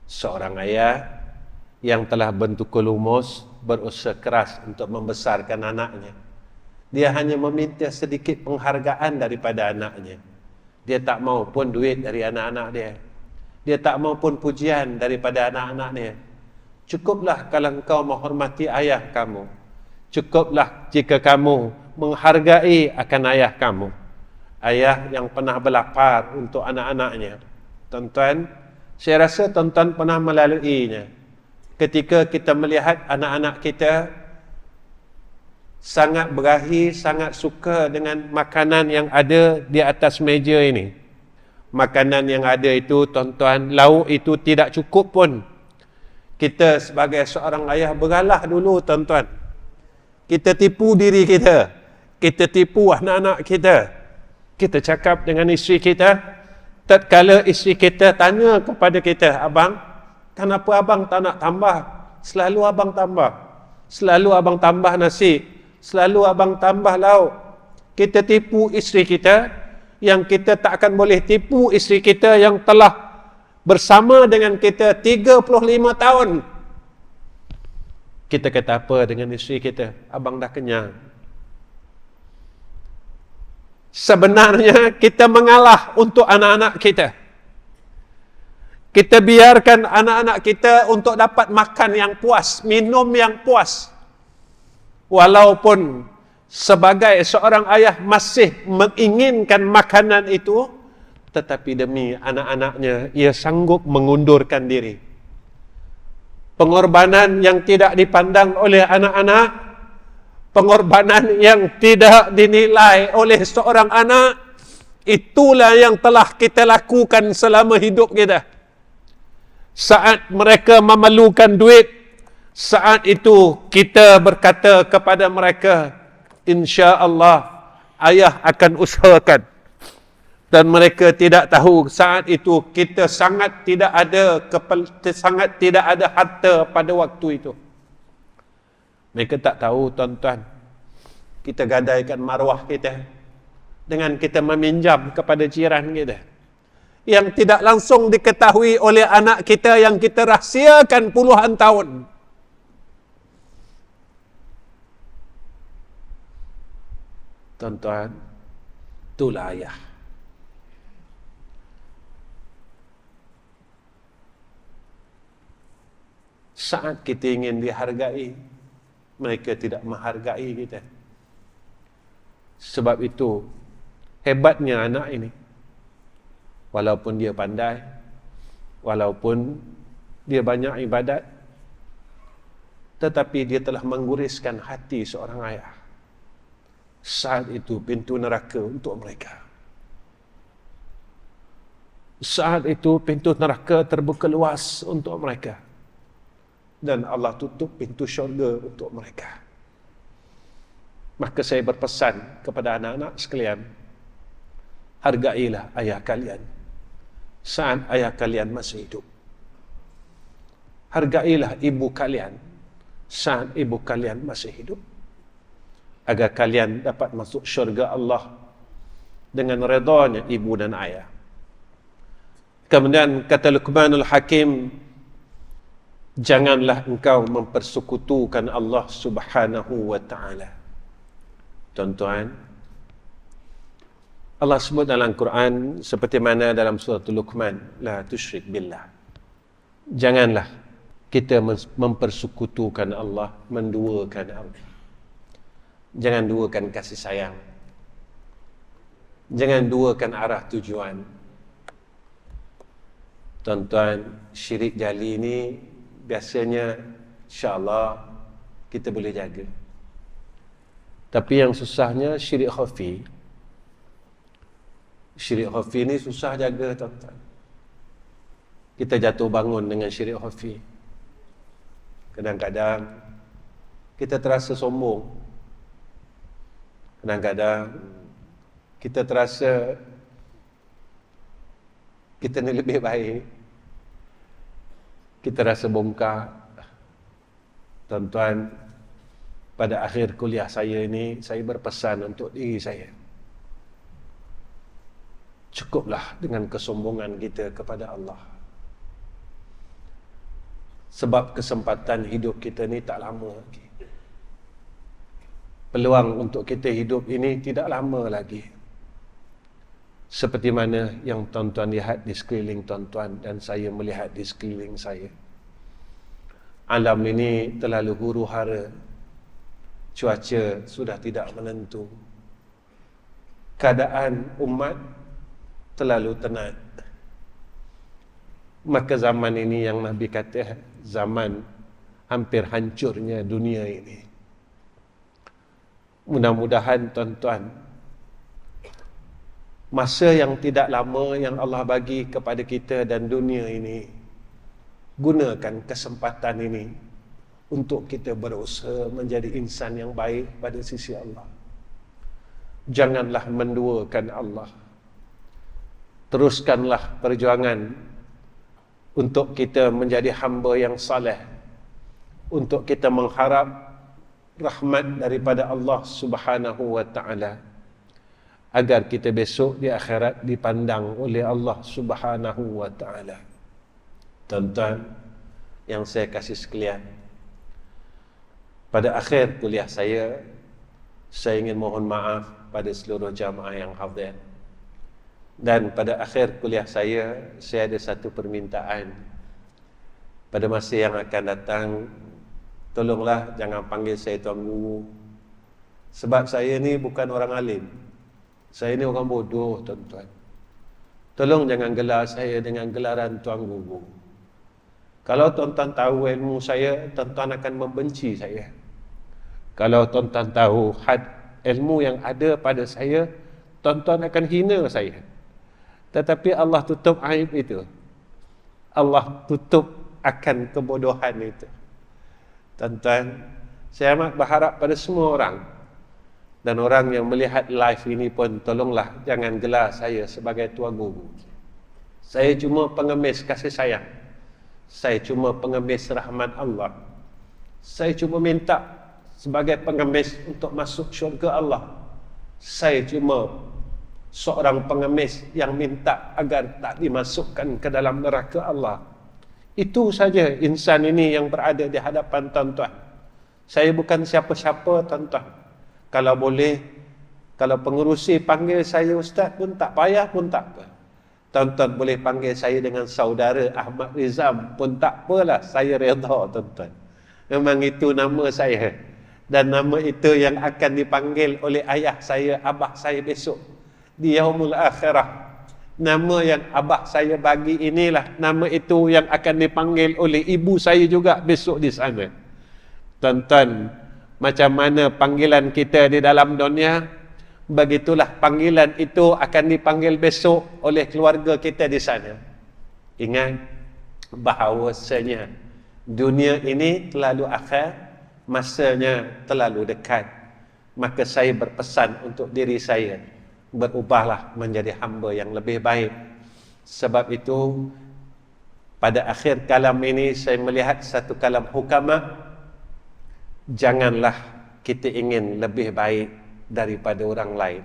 Seorang ayah yang telah bentukul umus, berusaha keras untuk membesarkan anaknya. Dia hanya meminta sedikit penghargaan daripada anaknya. Dia tak mau pun duit dari anak-anak dia. Dia tak mau pun pujian daripada anak-anak dia. Cukuplah kalau engkau menghormati ayah kamu. Cukuplah jika kamu menghargai akan ayah kamu. Ayah yang pernah berlapar untuk anak-anaknya. Tuan-tuan, saya rasa tuan-tuan pernah melaluinya. Ketika kita melihat anak-anak kita sangat berahi, sangat suka dengan makanan yang ada di atas meja ini. Makanan yang ada itu, tuan-tuan, lauk itu tidak cukup pun. Kita sebagai seorang ayah beralah dulu, tuan-tuan. Kita tipu diri kita. Kita tipu anak-anak kita. Kita cakap dengan isteri kita. Tatkala isteri kita tanya kepada kita, abang, kenapa abang tak nak tambah? Selalu abang tambah. Selalu abang tambah nasi. Selalu abang tambah lauk. Kita tipu isteri kita, yang kita tak akan boleh tipu isteri kita yang telah bersama dengan kita 35 tahun. Kita kata apa dengan isteri kita? Abang dah kenyang. Sebenarnya kita mengalah untuk anak-anak kita. Kita biarkan anak-anak kita untuk dapat makan yang puas, minum yang puas. Walaupun sebagai seorang ayah masih menginginkan makanan itu, tetapi demi anak-anaknya, ia sanggup mengundurkan diri. Pengorbanan yang tidak dipandang oleh anak-anak, pengorbanan yang tidak dinilai oleh seorang anak, itulah yang telah kita lakukan selama hidup kita. Saat mereka memerlukan duit, saat itu kita berkata kepada mereka, insya-Allah ayah akan usahakan. Dan mereka tidak tahu saat itu kita sangat tidak ada harta pada waktu itu. Mereka tak tahu, tuan-tuan, kita gadaikan maruah kita dengan kita meminjam kepada jiran kita, yang tidak langsung diketahui oleh anak kita yang kita rahsiakan puluhan tahun. Tuan-tuan, itulah ayah. Saat kita ingin dihargai, mereka tidak menghargai kita. Sebab itu, hebatnya anak ini. Walaupun dia pandai, walaupun dia banyak ibadat, tetapi dia telah mengguriskan hati seorang ayah. Saat itu pintu neraka untuk mereka. Saat itu pintu neraka terbuka luas untuk mereka. Dan Allah tutup pintu syurga untuk mereka. Maka saya berpesan kepada anak-anak sekalian, hargailah ayah kalian saat ayah kalian masih hidup. Hargailah ibu kalian saat ibu kalian masih hidup, agar kalian dapat masuk syurga Allah dengan redanya ibu dan ayah. Kemudian kata Luqmanul Hakim, janganlah engkau mempersekutukan Allah Subhanahu wa ta'ala. Tuan-tuan, Allah sebut dalam Quran seperti mana dalam surah Luqman, la tusyrik billah. Janganlah kita mempersekutukan Allah, menduakan Allah. Jangan duakan kasih sayang. Jangan duakan arah tujuan. Tuan-tuan, syirik jali ini biasanya insya-Allah kita boleh jaga. Tapi yang susahnya syirik khafi. Syirik khafi ni susah jaga, tuan-tuan. Kita jatuh bangun dengan syirik khafi. Kadang-kadang kita terasa sombong. Kadang-kadang kita terasa kita ni lebih baik. Kita rasa bongkar. Tuan-tuan, pada akhir kuliah saya ini, saya berpesan untuk diri saya. Cukuplah dengan kesombongan kita kepada Allah. Sebab kesempatan hidup kita ni tak lama lagi. Peluang untuk kita hidup ini tidak lama lagi. Seperti mana yang tuan-tuan lihat di sekeliling tuan-tuan dan saya melihat di sekeliling saya. Alam ini terlalu huru-hara. Cuaca sudah tidak menentu. Keadaan umat terlalu tenat. Maka zaman ini yang Nabi kata zaman hampir hancurnya dunia ini. Mudah-mudahan tuan-tuan, masa yang tidak lama yang Allah bagi kepada kita dan dunia ini, gunakan kesempatan ini untuk kita berusaha menjadi insan yang baik pada sisi Allah. Janganlah menduakan Allah. Teruskanlah perjuangan untuk kita menjadi hamba yang saleh, untuk kita mengharap rahmat daripada Allah Subhanahu wa ta'ala, agar kita besok di akhirat dipandang oleh Allah Subhanahu wa ta'ala. Tuan-tuan yang saya kasih sekalian, pada akhir kuliah saya ingin mohon maaf pada seluruh jamaah yang hadir. Dan pada akhir kuliah saya ada satu permintaan. Pada masa yang akan datang, tolonglah jangan panggil saya Tuan Guru. Sebab saya ni bukan orang alim. Saya ni orang bodoh, tuan-tuan. Tolong jangan gelar saya dengan gelaran Tuan Guru. Kalau tuan-tuan tahu ilmu saya, tuan-tuan akan membenci saya. Kalau tuan-tuan tahu ilmu yang ada pada saya, tuan-tuan akan hina saya. Tetapi Allah tutup aib itu. Allah tutup akan kebodohan itu. Tuan-tuan, saya amat berharap pada semua orang, dan orang yang melihat live ini pun, tolonglah jangan gelar saya sebagai Tuan Guru. Saya cuma pengemis kasih sayang. Saya cuma pengemis rahmat Allah. Saya cuma minta sebagai pengemis untuk masuk syurga Allah. Saya cuma seorang pengemis yang minta agar tak dimasukkan ke dalam neraka Allah. Itu saja insan ini yang berada di hadapan tuan-tuan. Saya bukan siapa-siapa, tuan-tuan. Kalau boleh, kalau pengerusi panggil saya ustaz pun tak payah pun tak apa. Tuan-tuan boleh panggil saya dengan saudara Ahmad Rizam pun tak apalah, saya redha tuan-tuan. Memang itu nama saya. Dan nama itu yang akan dipanggil oleh ayah saya, abah saya besok di yaumul akhirah. Nama yang abah saya bagi inilah nama itu yang akan dipanggil oleh ibu saya juga besok di sana. Tuan-tuan, macam mana panggilan kita di dalam dunia, begitulah panggilan itu akan dipanggil besok oleh keluarga kita di sana. Ingat bahawasanya dunia ini terlalu akhir, masanya terlalu dekat. Maka saya berpesan untuk diri saya, berubahlah menjadi hamba yang lebih baik. Sebab itu pada akhir kalam ini saya melihat satu kalam hukama, janganlah kita ingin lebih baik daripada orang lain,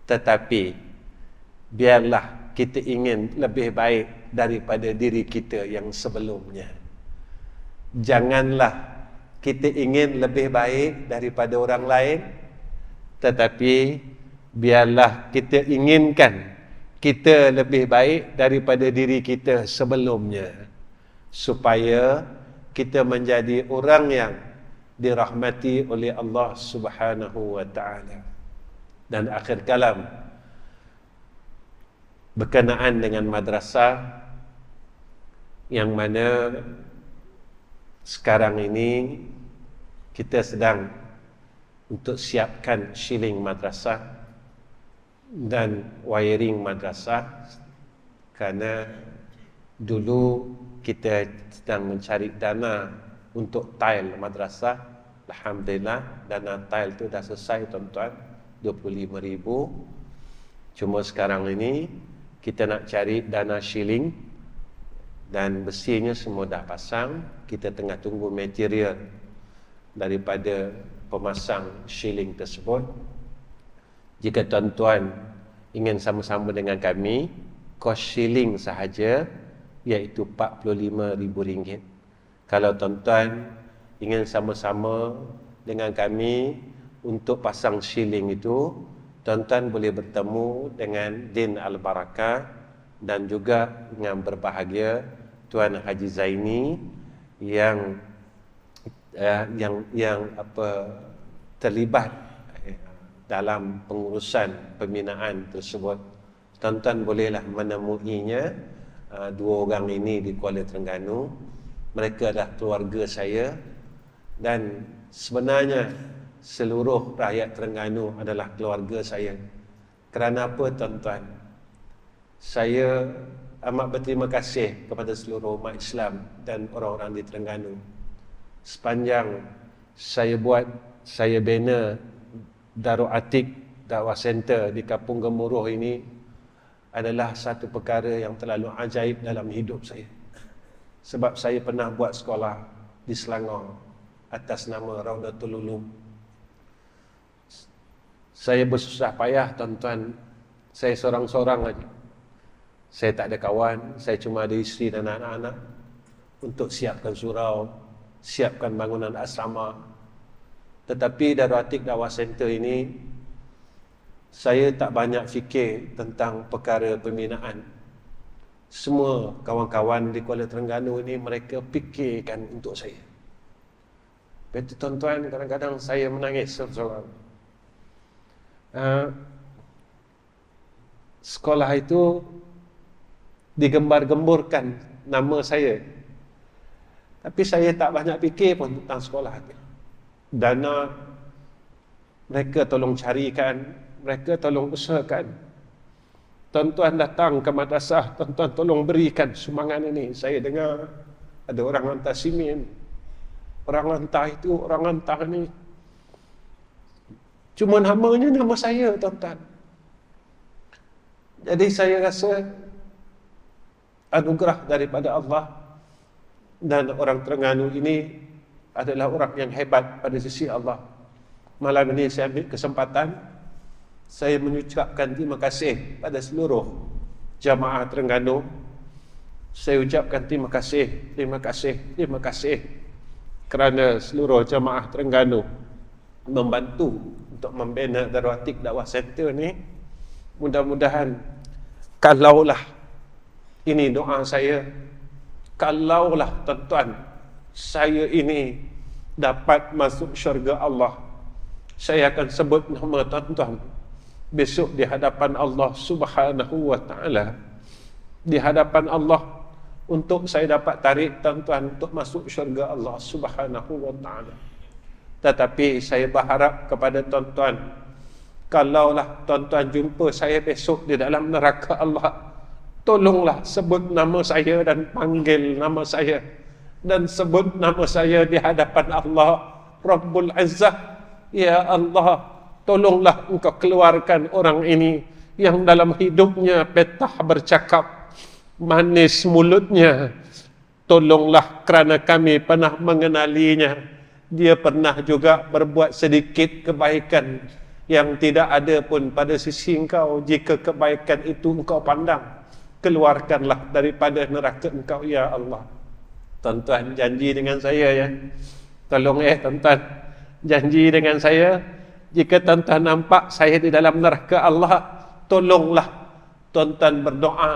tetapi biarlah kita ingin lebih baik daripada diri kita yang sebelumnya. Janganlah kita ingin lebih baik daripada orang lain, tetapi biarlah kita inginkan kita lebih baik daripada diri kita sebelumnya, supaya kita menjadi orang yang dirahmati oleh Allah Subhanahu wa taala. Dan akhir kalam berkenaan dengan madrasah yang mana sekarang ini kita sedang untuk siapkan shilling madrasah dan wiring madrasah, kerana dulu kita sedang mencari dana untuk tile madrasah. Alhamdulillah dana tile tu dah selesai tuan-tuan, 25,000. Cuma sekarang ini kita nak cari dana shilling, dan besinya semua dah pasang. Kita tengah tunggu material daripada pemasang shilling tersebut. Jika tuan-tuan ingin sama-sama dengan kami, kos shilling sahaja iaitu RM45,000. Kalau tuan-tuan ingin sama-sama dengan kami untuk pasang shilling itu, tuan-tuan boleh bertemu dengan Din Al-Barakah dan juga dengan berbahagia Tuan Haji Zaini yang terlibat dalam pengurusan pembinaan tersebut. Tuan-tuan bolehlah menemuinya, dua orang ini di Kuala Terengganu. Mereka adalah keluarga saya, dan sebenarnya seluruh rakyat Terengganu adalah keluarga saya. Kerana apa tuan-tuan? Saya amat berterima kasih kepada seluruh umat Islam dan orang-orang di Terengganu. Sepanjang saya bina Darul Atik Dakwah Center di Kampung Gemuruh ini, adalah satu perkara yang terlalu ajaib dalam hidup saya. Sebab saya pernah buat sekolah di Selangor atas nama Raudatul Ulum. Saya bersusah payah tuan-tuan, saya seorang-seorang aja. Saya tak ada kawan, saya cuma ada isteri dan anak-anak untuk siapkan surau, siapkan bangunan asrama. Tetapi Darul Atik Dakwah Center ini, saya tak banyak fikir tentang perkara pembinaan. Semua kawan-kawan di Kuala Terengganu ini, mereka fikirkan untuk saya. Betul tuan-tuan, kadang-kadang saya menangis seorang-seorang. Sekolah itu digembar-gemburkan nama saya, tapi saya tak banyak fikir pun tentang sekolah itu. Dana mereka tolong carikan, mereka tolong usahakan. Tuan-tuan datang ke madrasah, tuan-tuan tolong berikan sumbangan ini. Saya dengar ada orang hantar simen, orang hantar itu, orang hantar ini. Cuma namanya nama saya tuan-tuan. Jadi saya rasa anugerah daripada Allah, dan orang Terengganu ini adalah orang yang hebat pada sisi Allah. Malam ini saya ambil kesempatan, saya mengucapkan terima kasih pada seluruh jamaah Terengganu. Saya ucapkan terima kasih, terima kasih, terima kasih kerana seluruh jamaah Terengganu membantu untuk membina Darul Atik Dakwah Center ni. Mudah-mudahan kalaulah, ini doa saya, kalaulah tuan-tuan, saya ini dapat masuk syurga Allah, saya akan sebut nama tuan-tuan besok di hadapan Allah Subhanahu wa ta'ala. Di hadapan Allah, untuk saya dapat tarik tuan-tuan untuk masuk syurga Allah Subhanahu wa ta'ala. Tetapi saya berharap kepada tuan-tuan, kalaulah tuan-tuan jumpa saya besok di dalam neraka Allah, tolonglah sebut nama saya dan panggil nama saya, dan sebut nama saya di hadapan Allah Rabbul Izzah. Ya Allah, tolonglah engkau keluarkan orang ini yang dalam hidupnya petah bercakap, manis mulutnya. Tolonglah kerana kami pernah mengenalinya, dia pernah juga berbuat sedikit kebaikan yang tidak ada pun pada sisi engkau. Jika kebaikan itu engkau pandang, keluarkanlah daripada neraka engkau ya Allah. Tuan-tuan janji dengan saya ya, tolong tuan-tuan janji dengan saya, jika tuan-tuan nampak saya di dalam neraka Allah, tolonglah tuan-tuan berdoa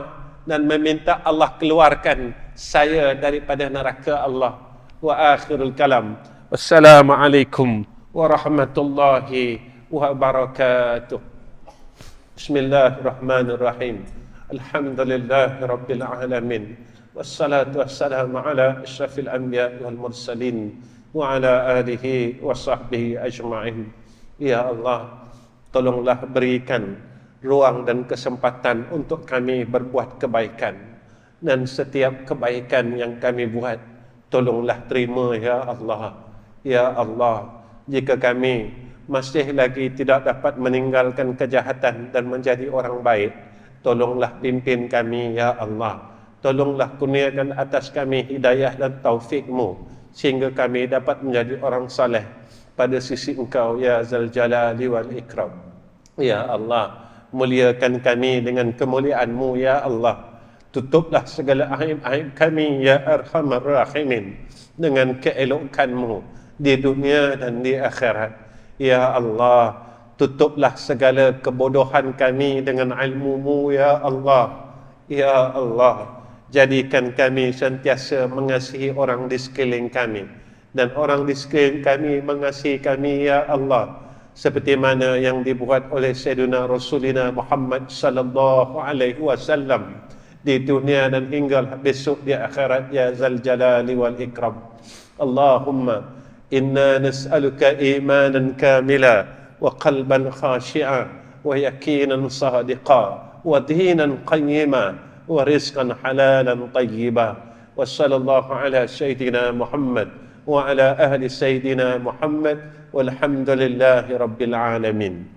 dan meminta Allah keluarkan saya daripada neraka Allah. Wa akhirul kalam, wassalamualaikum warahmatullahi wabarakatuh. Bismillahirrahmanirrahim. Alhamdulillahi rabbil alamin. Wassalatu wassalamu ala asyrafil anbiya wal mursalin wa ala alihi wa sahbihi ajma'in. Ya Allah, tolonglah berikan ruang dan kesempatan untuk kami berbuat kebaikan, dan setiap kebaikan yang kami buat, tolonglah terima ya Allah. Ya Allah, jika kami masih lagi tidak dapat meninggalkan kejahatan dan menjadi orang baik, tolonglah pimpin kami ya Allah. Tolonglah kurniakan atas kami hidayah dan taufik-Mu, sehingga kami dapat menjadi orang saleh pada sisi Engkau ya Zal Jalali wal Ikram. Ya Allah, muliakan kami dengan kemuliaan-Mu ya Allah. Tutuplah segala aib-aib kami ya Arhamar Rahimin dengan keelokan-Mu di dunia dan di akhirat. Ya Allah, tutuplah segala kebodohan kami dengan ilmu-Mu ya Allah. Ya Allah, jadikan kami sentiasa mengasihi orang di sekeliling kami, dan orang di sekeliling kami mengasihi kami ya Allah, seperti mana yang dibuat oleh Sayyidina Rasulina Muhammad sallallahu alaihi wasallam di dunia dan hingga besok di akhirat ya Zal Jalali wal Ikram. Allahumma inna nas'aluka imanan kamila wa qalban khashi'a wa yaqinan sadiqa wa dinan qayyima wa rizqan halalan tayyiba. Wa sallallahu ala sayyidina Muhammad wa ala ahli sayyidina Muhammad walhamdulillahi rabbil alamin.